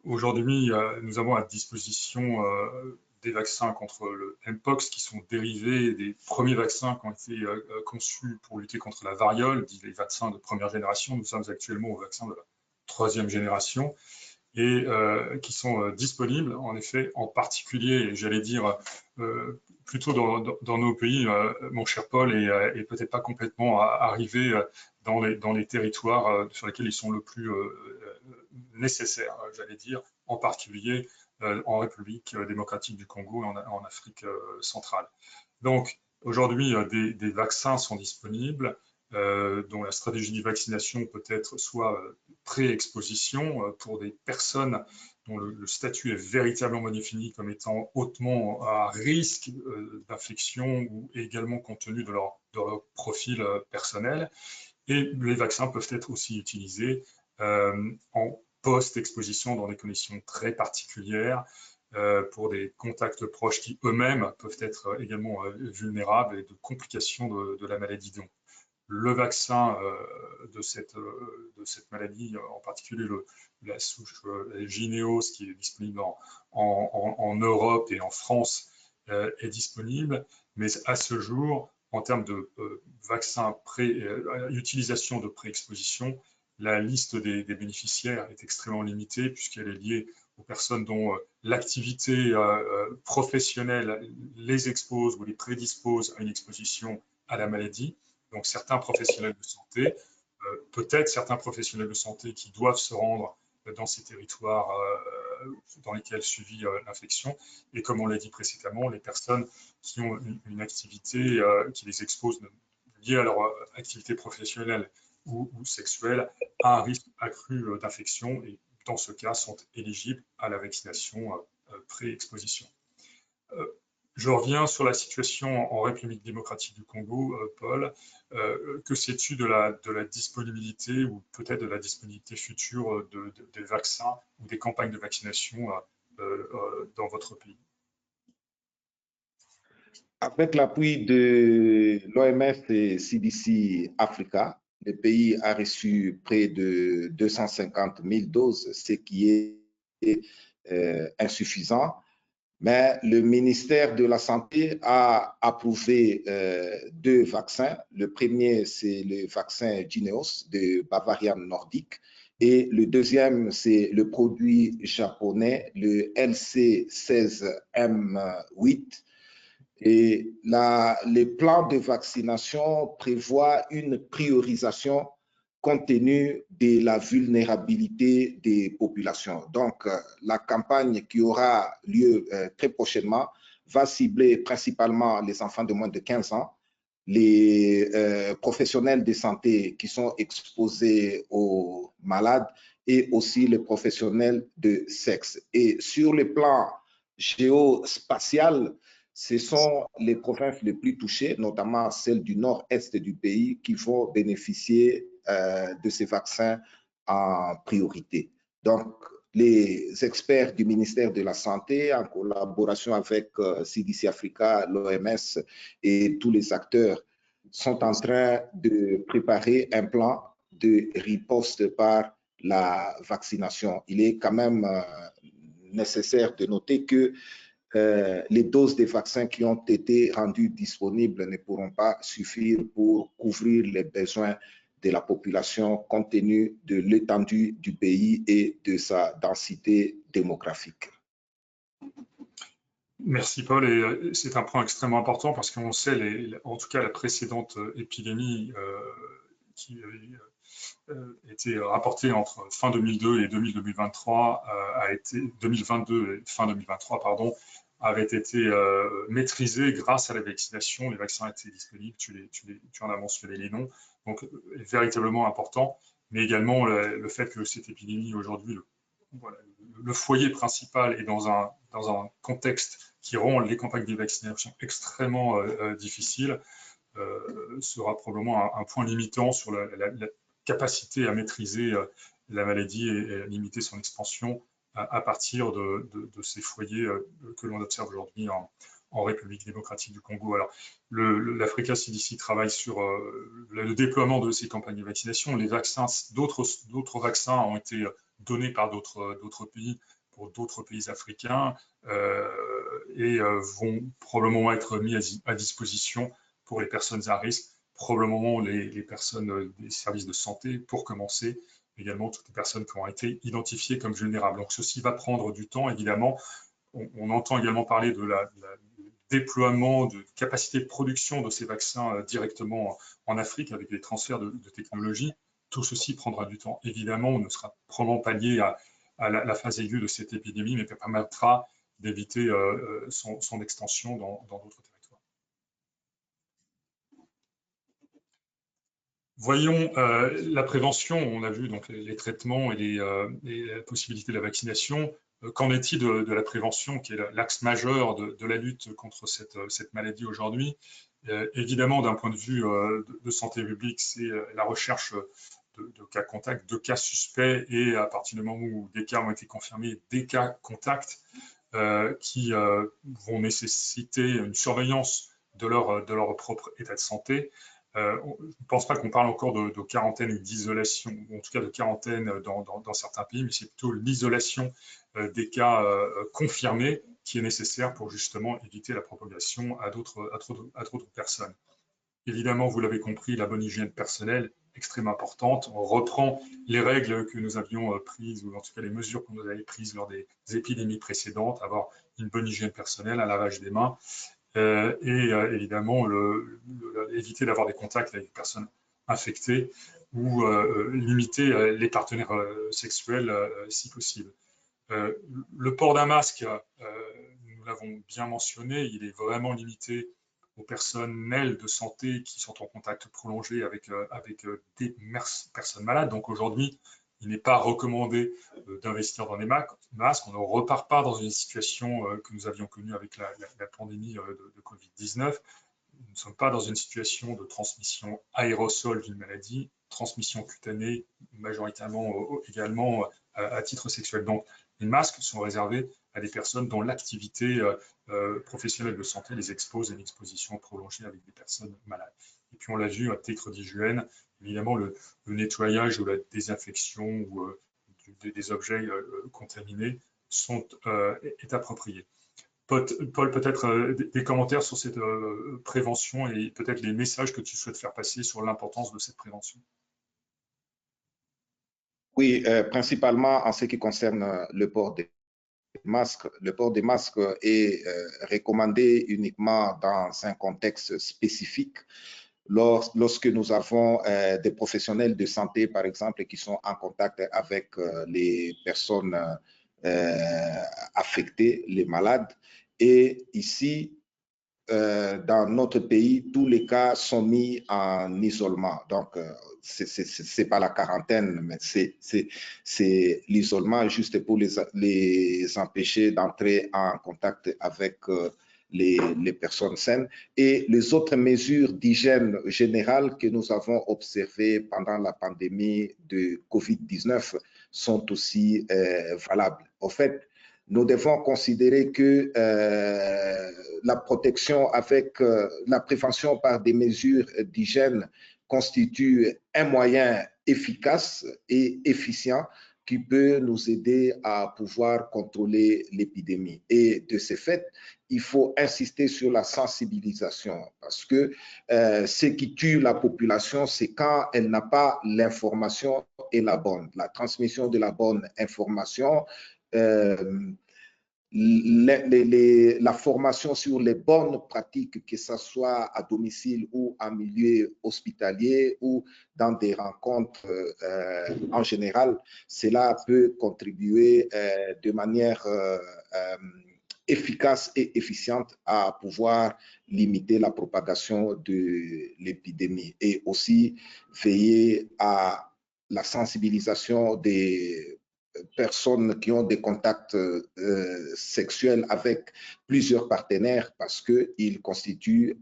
Aujourd'hui, nous avons à disposition des vaccins contre le Mpox qui sont dérivés des premiers vaccins qui ont été conçus pour lutter contre la variole, dit les vaccins de première génération. Nous sommes actuellement au vaccin de la troisième génération et qui sont disponibles, en effet, en particulier, et j'allais dire, plutôt dans nos pays, mon cher Paul, et peut-être pas complètement arrivé dans les territoires sur lesquels ils sont le plus nécessaires, j'allais dire, en particulier en République démocratique du Congo et en Afrique centrale. Donc, aujourd'hui, des vaccins sont disponibles, dont la stratégie de vaccination peut être soit pré-exposition pour des personnes dont le statut est véritablement défini comme étant hautement à risque d'infection ou également compte tenu de leur profil personnel. Et les vaccins peuvent être aussi utilisés en post-exposition dans des conditions très particulières pour des contacts proches qui eux-mêmes peuvent être également vulnérables et de complications de la maladie. Donc, le vaccin de cette maladie, en particulier la souche Jynneos qui est disponible en Europe et en France, est disponible. Mais à ce jour, en termes de vaccins utilisation de pré-exposition, la liste des bénéficiaires est extrêmement limitée puisqu'elle est liée aux personnes dont l'activité professionnelle les expose ou les prédispose à une exposition à la maladie. Donc certains professionnels de santé, peut-être certains professionnels de santé qui doivent se rendre dans ces territoires dans lesquels subit l'infection. Et comme on l'a dit précédemment, les personnes qui ont une activité qui les expose liée à leur activité professionnelle ou sexuelle à un risque accru d'infection et dans ce cas sont éligibles à la vaccination pré-exposition. Je reviens sur la situation en République démocratique du Congo, Paul. Que sais-tu de la disponibilité ou peut-être de la disponibilité future des vaccins ou des campagnes de vaccination dans votre pays? Avec l'appui de l'OMS et CDC Africa, le pays a reçu près de 250 000 doses, ce qui est insuffisant. Mais le ministère de la Santé a approuvé deux vaccins. Le premier, c'est le vaccin Jynneos de Bavarian Nordique. Et le deuxième, c'est le produit japonais, le LC16M8. Et les plans de vaccination prévoient une priorisation compte tenu de la vulnérabilité des populations. Donc, la campagne qui aura lieu très prochainement va cibler principalement les enfants de moins de 15 ans, les professionnels de santé qui sont exposés aux malades et aussi les professionnels de sexe. Et sur le plan géospatial, ce sont les provinces les plus touchées, notamment celles du nord-est du pays, qui vont bénéficier de ces vaccins en priorité. Donc, les experts du ministère de la Santé, en collaboration avec CDC Africa, l'OMS et tous les acteurs, sont en train de préparer un plan de riposte par la vaccination. Il est quand même nécessaire de noter que les doses des vaccins qui ont été rendues disponibles ne pourront pas suffire pour couvrir les besoins de la population compte tenu de l'étendue du pays et de sa densité démographique. Merci Paul, et c'est un point extrêmement important parce qu'on sait, en tout cas la précédente épidémie qui était rapportée entre fin 2002 et 2023 2022 et fin 2023 pardon, avait été maîtrisée grâce à la vaccination. Les vaccins étaient disponibles, tu en as mentionné les noms, donc véritablement important, mais également le fait que cette épidémie aujourd'hui, le foyer principal est dans un contexte qui rend les campagnes de vaccination extrêmement difficiles, sera probablement un point limitant sur la capacité à maîtriser la maladie et limiter son expansion à partir de ces foyers que l'on observe aujourd'hui en République démocratique du Congo. Alors, l'Africa CDC travaille sur le déploiement de ces campagnes de vaccination. Les vaccins, d'autres vaccins ont été donnés par d'autres pays pour d'autres pays africains et vont probablement être mis à disposition pour les personnes à risque, probablement les personnes des services de santé pour commencer, également toutes les personnes qui ont été identifiées comme vulnérables. Donc ceci va prendre du temps, évidemment. On entend également parler du déploiement de capacité de production de ces vaccins directement en Afrique avec des transferts de technologie. Tout ceci prendra du temps. Évidemment, on ne sera probablement pas lié à la phase aiguë de cette épidémie, mais permettra d'éviter son extension dans d'autres territoires. Voyons la prévention. On a vu donc les traitements et la possibilité de la vaccination. Qu'en est-il de la prévention, qui est l'axe majeur de la lutte contre cette maladie aujourd'hui? Évidemment, d'un point de vue de santé publique, c'est la recherche de cas contacts, de cas suspects, et à partir du moment où des cas ont été confirmés, des cas contacts qui vont nécessiter une surveillance de leur propre état de santé. Je ne pense pas qu'on parle encore de quarantaine ou d'isolation, ou en tout cas de quarantaine dans certains pays, mais c'est plutôt l'isolation des cas confirmés qui est nécessaire pour justement éviter la propagation à d'autres personnes. Évidemment, vous l'avez compris, la bonne hygiène personnelle, extrêmement importante. On reprend les règles que nous avions prises, ou en tout cas les mesures que nous avions prises lors des épidémies précédentes, avoir une bonne hygiène personnelle, un lavage des mains, et évidemment éviter d'avoir des contacts avec des personnes infectées ou limiter les partenaires sexuels si possible. Le port d'un masque, nous l'avons bien mentionné, il est vraiment limité aux personnels de santé qui sont en contact prolongé avec des personnes malades. Donc aujourd'hui, il n'est pas recommandé d'investir dans les masques. On ne repart pas dans une situation que nous avions connue avec la pandémie de Covid-19. Nous ne sommes pas dans une situation de transmission aérosol d'une maladie, transmission cutanée majoritairement également à titre sexuel. Donc les masques sont réservés à des personnes dont l'activité professionnelle de santé les expose à une exposition prolongée avec des personnes malades. Et puis on l'a vu à titre d'hygiène, évidemment le nettoyage ou la désinfection ou des objets contaminés est approprié. Paul, peut-être des commentaires sur cette prévention et peut-être les messages que tu souhaites faire passer sur l'importance de cette prévention. Oui, principalement en ce qui concerne le port des masques. Le port des masques est recommandé uniquement dans un contexte spécifique. Lorsque nous avons des professionnels de santé, par exemple, qui sont en contact avec les personnes affectées, les malades. Et ici, dans notre pays, tous les cas sont mis en isolement. Donc, c'est pas la quarantaine, mais c'est l'isolement juste pour les empêcher d'entrer en contact avec les personnes saines. Et les autres mesures d'hygiène générale que nous avons observées pendant la pandémie de Covid-19 sont aussi valables. En fait, nous devons considérer que la protection avec la prévention par des mesures d'hygiène constitue un moyen efficace et efficient qui peut nous aider à pouvoir contrôler l'épidémie. Et de ce fait, il faut insister sur la sensibilisation parce que ce qui tue la population, c'est quand elle n'a pas l'information et la transmission de la bonne information, la formation sur les bonnes pratiques, que ce soit à domicile ou en milieu hospitalier ou dans des rencontres en général, cela peut contribuer de manière efficace et efficiente à pouvoir limiter la propagation de l'épidémie et aussi veiller à la sensibilisation des personnes qui ont des contacts sexuels avec plusieurs partenaires parce qu'ils constituent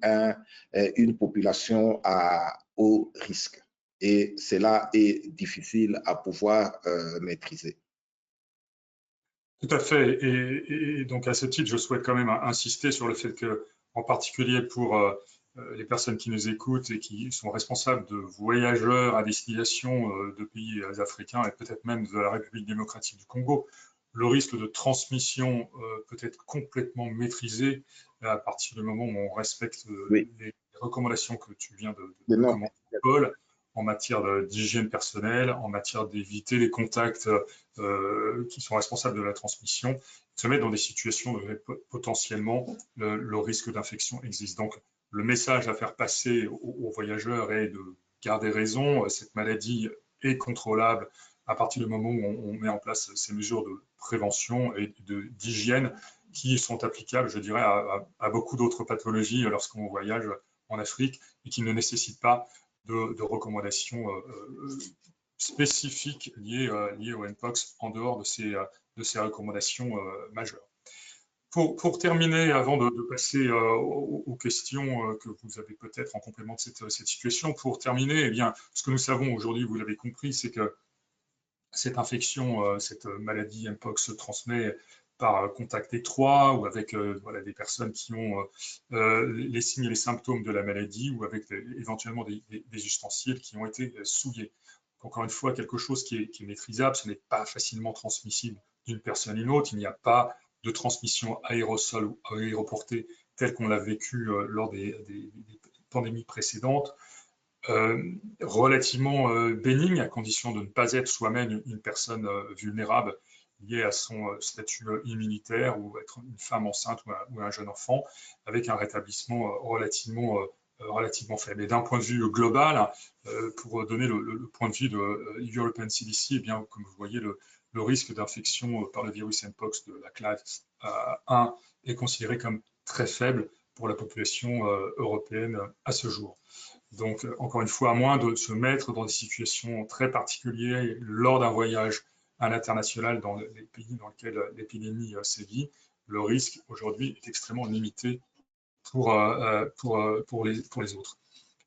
une population à haut risque. et cela est difficile à pouvoir maîtriser. Tout à fait. Et donc, à ce titre, je souhaite quand même insister sur le fait que, en particulier pour les personnes qui nous écoutent et qui sont responsables de voyageurs à destination de pays africains et peut-être même de la République démocratique du Congo, le risque de transmission peut être complètement maîtrisé à partir du moment où on respecte les recommandations que tu viens de commenter, Paul, en matière d'hygiène personnelle, en matière d'éviter les contacts qui sont responsables de la transmission, se mettre dans des situations où potentiellement le risque d'infection existe. Donc, le message à faire passer aux voyageurs est de garder raison. Cette maladie est contrôlable à partir du moment où on met en place ces mesures de prévention et d'hygiène qui sont applicables, je dirais, à beaucoup d'autres pathologies lorsqu'on voyage en Afrique et qui ne nécessitent pas de recommandations spécifiques liées au Mpox en dehors de ces recommandations majeures. Pour terminer, avant de passer aux questions que vous avez peut-être en complément de cette situation, pour terminer, eh bien, ce que nous savons aujourd'hui, vous l'avez compris, c'est que cette infection, cette maladie Mpox se transmet par contact étroit ou avec voilà, des personnes qui ont les signes et les symptômes de la maladie ou avec éventuellement des ustensiles qui ont été souillés. Encore une fois, quelque chose qui est maîtrisable, ce n'est pas facilement transmissible d'une personne à une autre. Il n'y a pas de transmission aérosol ou aéroportée telle qu'on l'a vécu lors des pandémies précédentes. Relativement bénigne, à condition de ne pas être soi-même une personne vulnérable liée à son statut immunitaire ou être une femme enceinte ou un jeune enfant, avec un rétablissement relativement faible. Et d'un point de vue global, pour donner le point de vue de European CDC, eh bien, comme vous voyez, le risque d'infection par le virus Mpox de la classe 1 est considéré comme très faible pour la population européenne à ce jour. Donc, encore une fois, à moins de se mettre dans des situations très particulières lors d'un voyage à l'international dans les pays dans lesquels l'épidémie sévit, le risque aujourd'hui est extrêmement limité pour les autres.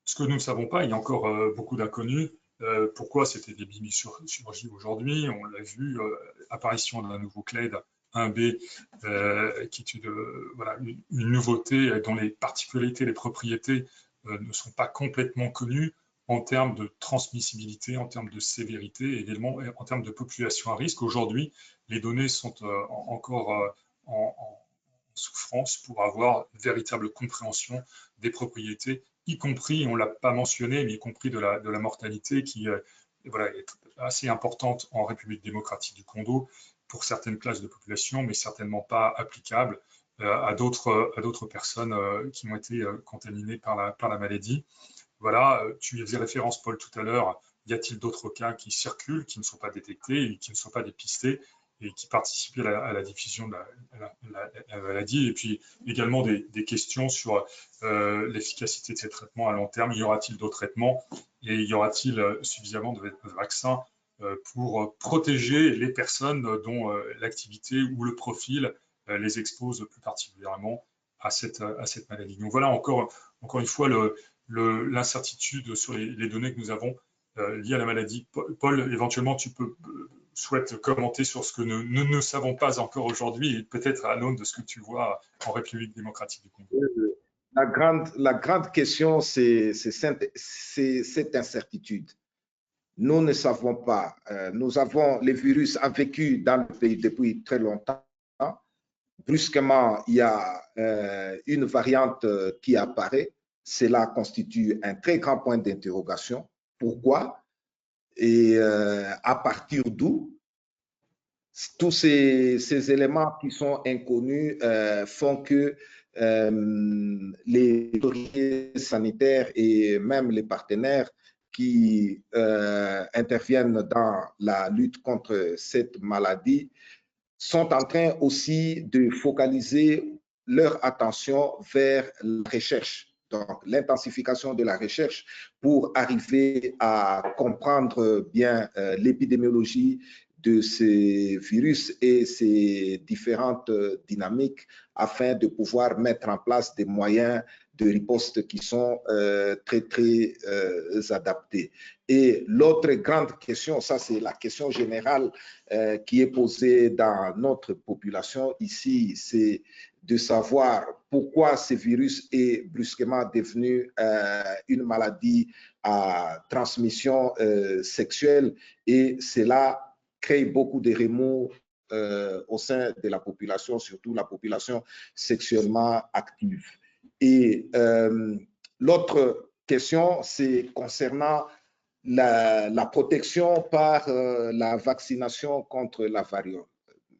Ce que nous ne savons pas, il y a encore beaucoup d'inconnus. Pourquoi cette épidémie surgit aujourd'hui? On l'a vu, apparition d'un nouveau clade 1B, qui est voilà, une nouveauté dont les particularités, les propriétés ne sont pas complètement connues en termes de transmissibilité, en termes de sévérité, et également en termes de population à risque. Aujourd'hui, les données sont encore en souffrance pour avoir une véritable compréhension des propriétés, y compris, on ne l'a pas mentionné, mais y compris de la mortalité qui voilà, est assez importante en République démocratique du Congo pour certaines classes de population, mais certainement pas applicable à d'autres personnes qui ont été contaminées par la maladie. Voilà, tu y faisais référence, Paul, tout à l'heure. Y a-t-il d'autres cas qui circulent, qui ne sont pas détectés et qui ne sont pas dépistés et qui participent à la diffusion de la maladie? Et puis également des questions sur l'efficacité de ces traitements à long terme. Y aura-t-il d'autres traitements et y aura-t-il suffisamment de vaccins pour protéger les personnes dont l'activité ou le profil les expose plus particulièrement à cette maladie? Donc voilà encore une fois l'incertitude sur les données que nous avons liées à la maladie. Paul, éventuellement, tu souhaites commenter sur ce que nous ne savons pas encore aujourd'hui et peut-être à l'aune de ce que tu vois en République démocratique du Congo. La grande question, c'est cette incertitude. Nous ne savons pas. Le virus a vécu dans le pays depuis très longtemps. Brusquement, il y a une variante qui apparaît. Cela constitue un très grand point d'interrogation. Pourquoi? Et à partir d'où? Tous ces éléments qui sont inconnus font que les autorités sanitaires et même les partenaires qui interviennent dans la lutte contre cette maladie sont en train aussi de focaliser leur attention vers la recherche. Donc, l'intensification de la recherche pour arriver à comprendre bien l'épidémiologie de ces virus et ces différentes dynamiques afin de pouvoir mettre en place des moyens de riposte qui sont très adaptés. Et l'autre grande question, ça c'est la question générale qui est posée dans notre population ici, c'est de savoir pourquoi ce virus est brusquement devenu une maladie à transmission sexuelle, et cela crée beaucoup de remous au sein de la population, surtout la population sexuellement active. Et l'autre question, c'est concernant la protection par la vaccination contre la variole.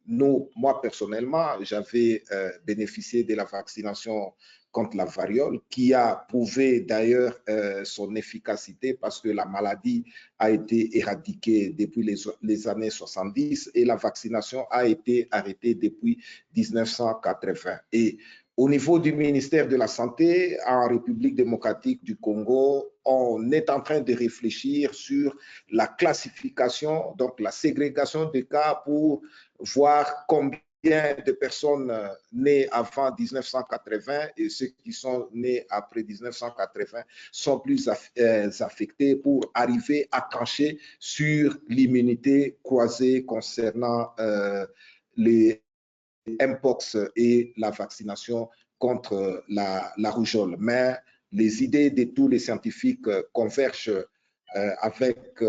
Moi, personnellement, j'avais bénéficié de la vaccination contre la variole, qui a prouvé d'ailleurs son efficacité parce que la maladie a été éradiquée depuis les années 70 et la vaccination a été arrêtée depuis 1980. Et au niveau du ministère de la Santé, en République démocratique du Congo, on est en train de réfléchir sur la classification, donc la ségrégation des cas pour voir combien de personnes nées avant 1980 et ceux qui sont nés après 1980 sont plus affectés pour arriver à trancher sur l'immunité croisée concernant les Mpox et la vaccination contre la rougeole. Mais les idées de tous les scientifiques convergent avec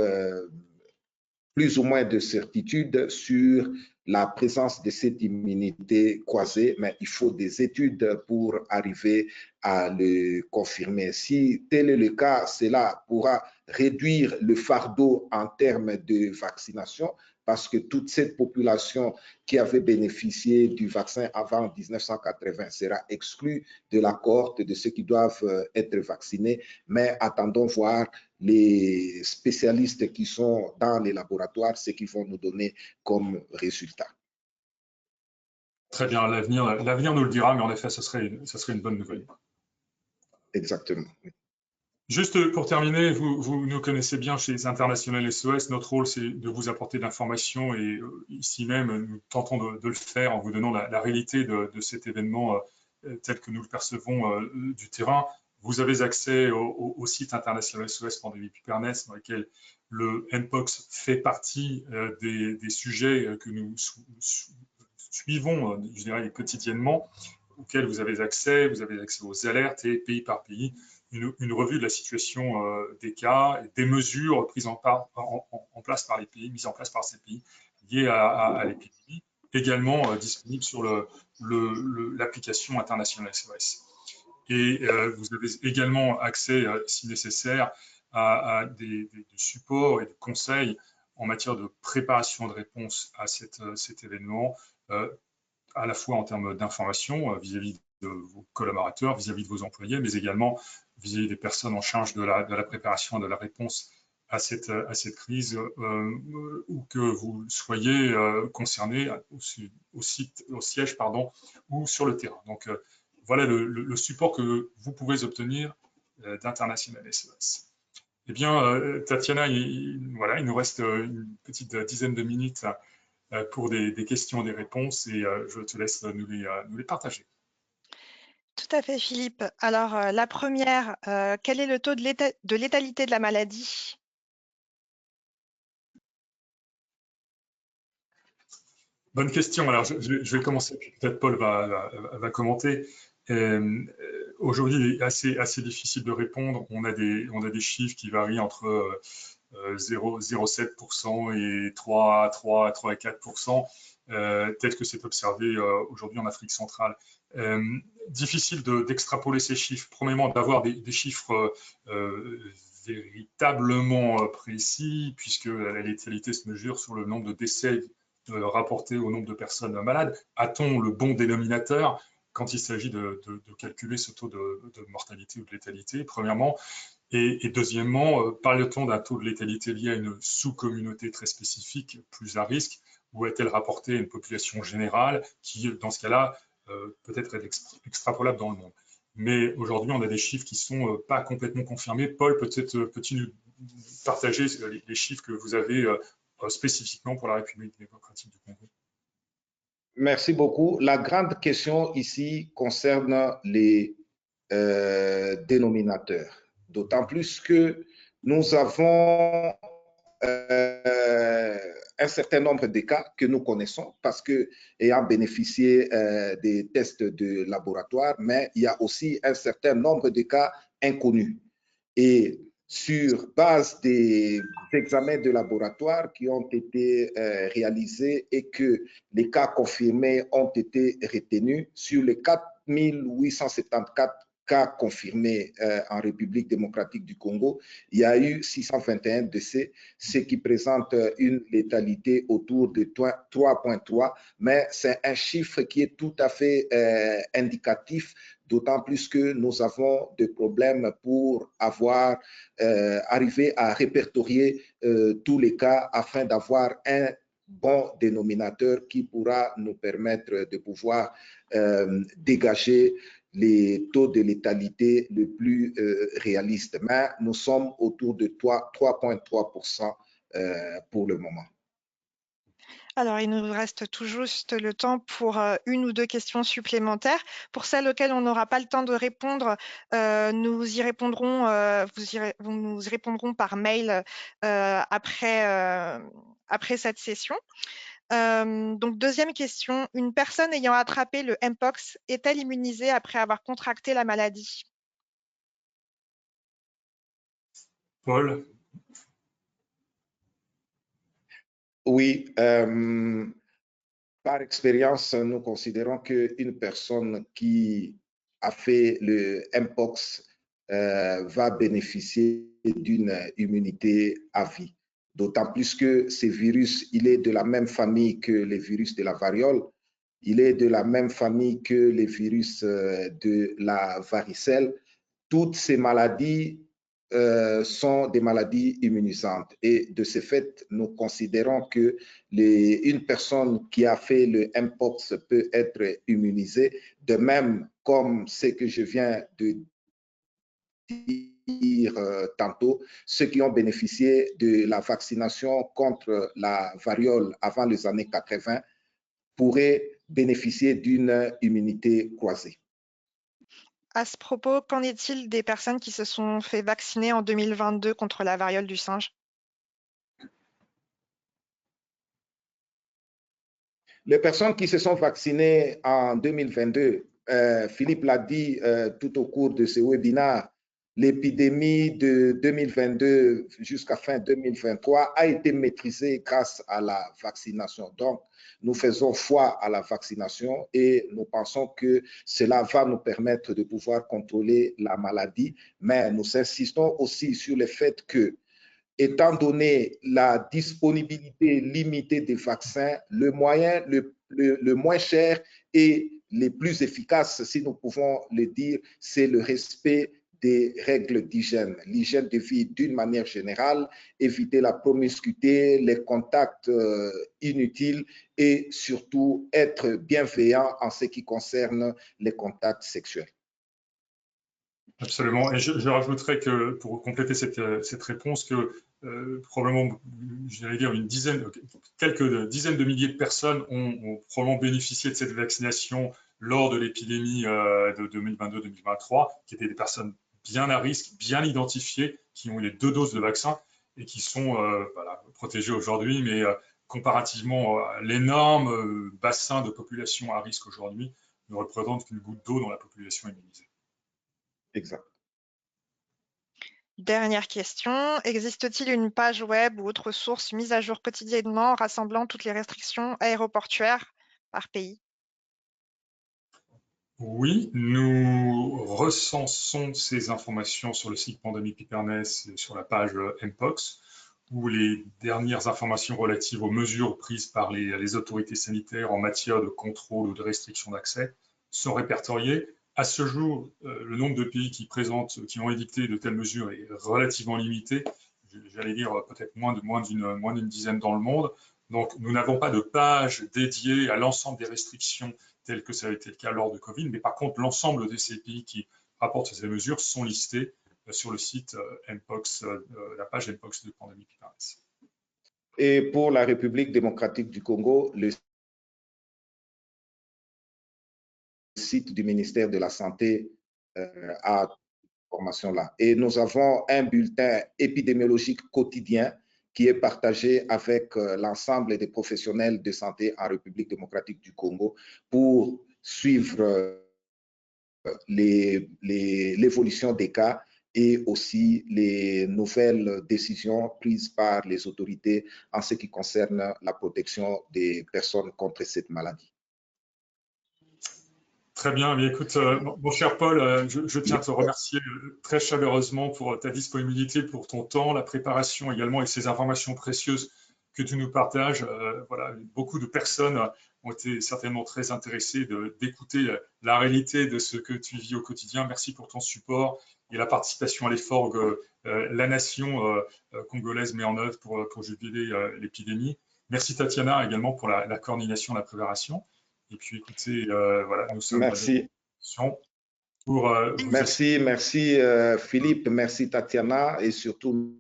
plus ou moins de certitude sur la présence de cette immunité croisée, mais il faut des études pour arriver à le confirmer. Si tel est le cas, cela pourra réduire le fardeau en termes de vaccination, parce que toute cette population qui avait bénéficié du vaccin avant 1980 sera exclue de la cohorte de ceux qui doivent être vaccinés. Mais attendons voir les spécialistes qui sont dans les laboratoires, ce qu'ils vont nous donner comme résultat. Très bien, l'avenir nous le dira, mais en effet, ce serait une bonne nouvelle. Exactement. Juste pour terminer, vous nous connaissez bien chez International SOS. Notre rôle, c'est de vous apporter de l'information et ici même, nous tentons de le faire en vous donnant la réalité de cet événement tel que nous le percevons du terrain. Vous avez accès au site International SOS Pandémie Pupernès, dans lequel le Mpox fait partie des sujets que nous suivons, je dirais, quotidiennement, auxquels vous avez accès aux alertes et pays par pays, une revue de la situation des cas, et des mesures prises en place par les pays, mises en place par ces pays liées à l'épidémie, également disponible sur l'application International SOS. Et vous avez également accès, si nécessaire, à des supports et des conseils en matière de préparation de réponse à cet événement, à la fois en termes d'information vis-à-vis de vos collaborateurs, vis-à-vis de vos employés, mais également vis-à-vis des personnes en charge de la préparation et de la réponse à cette crise, où que vous soyez concerné au siège, ou sur le terrain. Donc, voilà le support que vous pouvez obtenir d'International SOS. Eh bien, Tatiana, il nous reste une petite dizaine de minutes pour des questions et des réponses, et je te laisse nous les partager. Tout à fait, Philippe. Alors, la première, quel est le taux de létalité de la maladie? Bonne question. Alors, je vais commencer, peut-être Paul va commenter. Aujourd'hui, il est assez difficile de répondre. On a des chiffres qui varient entre 0,7% et 3,4%, tel que c'est observé aujourd'hui en Afrique centrale. Difficile d'extrapoler ces chiffres. Premièrement, d'avoir des chiffres véritablement précis, puisque la létalité se mesure sur le nombre de décès rapportés au nombre de personnes malades. A-t-on le bon dénominateur quand il s'agit de calculer ce taux de mortalité ou de létalité, premièrement? Et deuxièmement, parle-t-on d'un taux de létalité lié à une sous-communauté très spécifique, plus à risque, ou est-elle rapportée à une population générale qui, dans ce cas-là, peut-être est extrapolable dans le monde? Mais aujourd'hui, on a des chiffres qui ne sont pas complètement confirmés. Paul, peut-être peux-tu nous partager les chiffres que vous avez spécifiquement pour la République démocratique du Congo? Merci beaucoup. La grande question ici concerne les dénominateur. D'autant plus que nous avons un certain nombre de cas que nous connaissons parce que ayant bénéficié des tests de laboratoire, mais il y a aussi un certain nombre de cas inconnus. Et sur base des examens de laboratoire qui ont été réalisés et que les cas confirmés ont été retenus, sur les 4874 cas confirmés en République démocratique du Congo, il y a eu 621 décès, ce qui présente une létalité autour de 3,3, mais c'est un chiffre qui est tout à fait indicatif, d'autant plus que nous avons des problèmes pour arriver à répertorier tous les cas afin d'avoir un bon dénominateur qui pourra nous permettre de pouvoir dégager les taux de létalité le plus réalistes. Mais nous sommes autour de 3,3% pour le moment. Alors, il nous reste tout juste le temps pour une ou deux questions supplémentaires. Pour celles auxquelles on n'aura pas le temps de répondre, nous y répondrons, vous nous y répondrons par mail après cette session. Donc, deuxième question, une personne ayant attrapé le Mpox est-elle immunisée après avoir contracté la maladie? Paul? Oui, par expérience, nous considérons qu'une personne qui a fait le Mpox va bénéficier d'une immunité à vie. D'autant plus que ce virus, il est de la même famille que les virus de la variole, il est de la même famille que les virus de la varicelle. Toutes ces maladies sont des maladies immunisantes. Et de ce fait, nous considérons que une personne qui a fait le Mpox peut être immunisée, de même comme ce que je viens de dire tantôt, ceux qui ont bénéficié de la vaccination contre la variole avant les années 80 pourraient bénéficier d'une immunité croisée. À ce propos, qu'en est-il des personnes qui se sont fait vacciner en 2022 contre la variole du singe? Les personnes qui se sont vaccinées en 2022, Philippe l'a dit tout au cours de ce webinaire, l'épidémie de 2022 jusqu'à fin 2023 a été maîtrisée grâce à la vaccination. Donc, nous faisons foi à la vaccination et nous pensons que cela va nous permettre de pouvoir contrôler la maladie. Mais nous insistons aussi sur le fait que, étant donné la disponibilité limitée des vaccins, le moyen le moins cher et le plus efficace, si nous pouvons le dire, c'est le respect des règles d'hygiène, l'hygiène de vie d'une manière générale, éviter la promiscuité, les contacts inutiles et surtout être bienveillant en ce qui concerne les contacts sexuels. Absolument. Et je rajouterais que, pour compléter cette réponse, que probablement, j'allais dire quelques dizaines de milliers de personnes ont probablement bénéficié de cette vaccination lors de l'épidémie de 2022-2023, qui étaient des personnes bien à risque, bien identifiées, qui ont eu les 2 doses de vaccin et qui sont protégées aujourd'hui, mais comparativement à l'énorme bassin de population à risque aujourd'hui, ne représente qu'une goutte d'eau dans la population immunisée. Exact. Dernière question, existe-t-il une page web ou autre source mise à jour quotidiennement rassemblant toutes les restrictions aéroportuaires par pays? Oui, nous recensons ces informations sur le site Pandémie Pipernès et sur la page Mpox, où les dernières informations relatives aux mesures prises par les autorités sanitaires en matière de contrôle ou de restriction d'accès sont répertoriées. À ce jour, le nombre de pays qui ont édicté de telles mesures est relativement limité. J'allais dire peut-être moins d'une dizaine dans le monde. Donc, nous n'avons pas de page dédiée à l'ensemble des restrictions telles que ça a été le cas lors de Covid, mais par contre, l'ensemble de ces pays qui rapportent ces mesures sont listés sur le site Mpox, la page Mpox de Pandémie Pipernès. Et pour la République démocratique du Congo, le site du ministère de la Santé à formation-là. Et nous avons un bulletin épidémiologique quotidien qui est partagé avec l'ensemble des professionnels de santé en République démocratique du Congo pour suivre l'évolution des cas et aussi les nouvelles décisions prises par les autorités en ce qui concerne la protection des personnes contre cette maladie. Très bien, mais écoute, mon cher Paul, je tiens à te remercier très chaleureusement pour ta disponibilité, pour ton temps, la préparation également et ces informations précieuses que tu nous partages. Voilà, beaucoup de personnes ont été certainement très intéressées d'écouter la réalité de ce que tu vis au quotidien. Merci pour ton support et la participation à l'effort que la nation congolaise met en œuvre pour juguler l'épidémie. Merci Tatiana également pour la coordination, la préparation. Et puis, écoutez, voilà, nous sommes Merci. Pour merci Philippe, merci Tatiana et surtout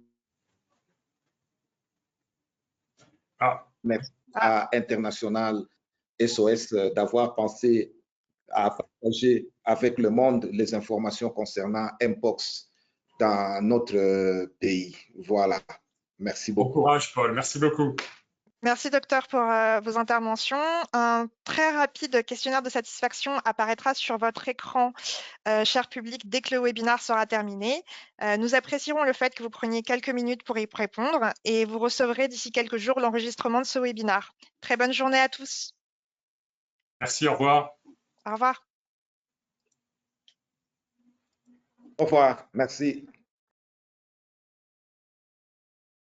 merci à International SOS d'avoir pensé à partager avec le monde les informations concernant Mpox dans notre pays. Voilà. Merci beaucoup. Bon courage, Paul. Merci beaucoup. Merci, docteur, pour vos interventions. Un très rapide questionnaire de satisfaction apparaîtra sur votre écran, cher public, dès que le webinaire sera terminé. Nous apprécierons le fait que vous preniez quelques minutes pour y répondre et vous recevrez d'ici quelques jours l'enregistrement de ce webinaire. Très bonne journée à tous. Merci, au revoir. Au revoir. Au revoir. Merci.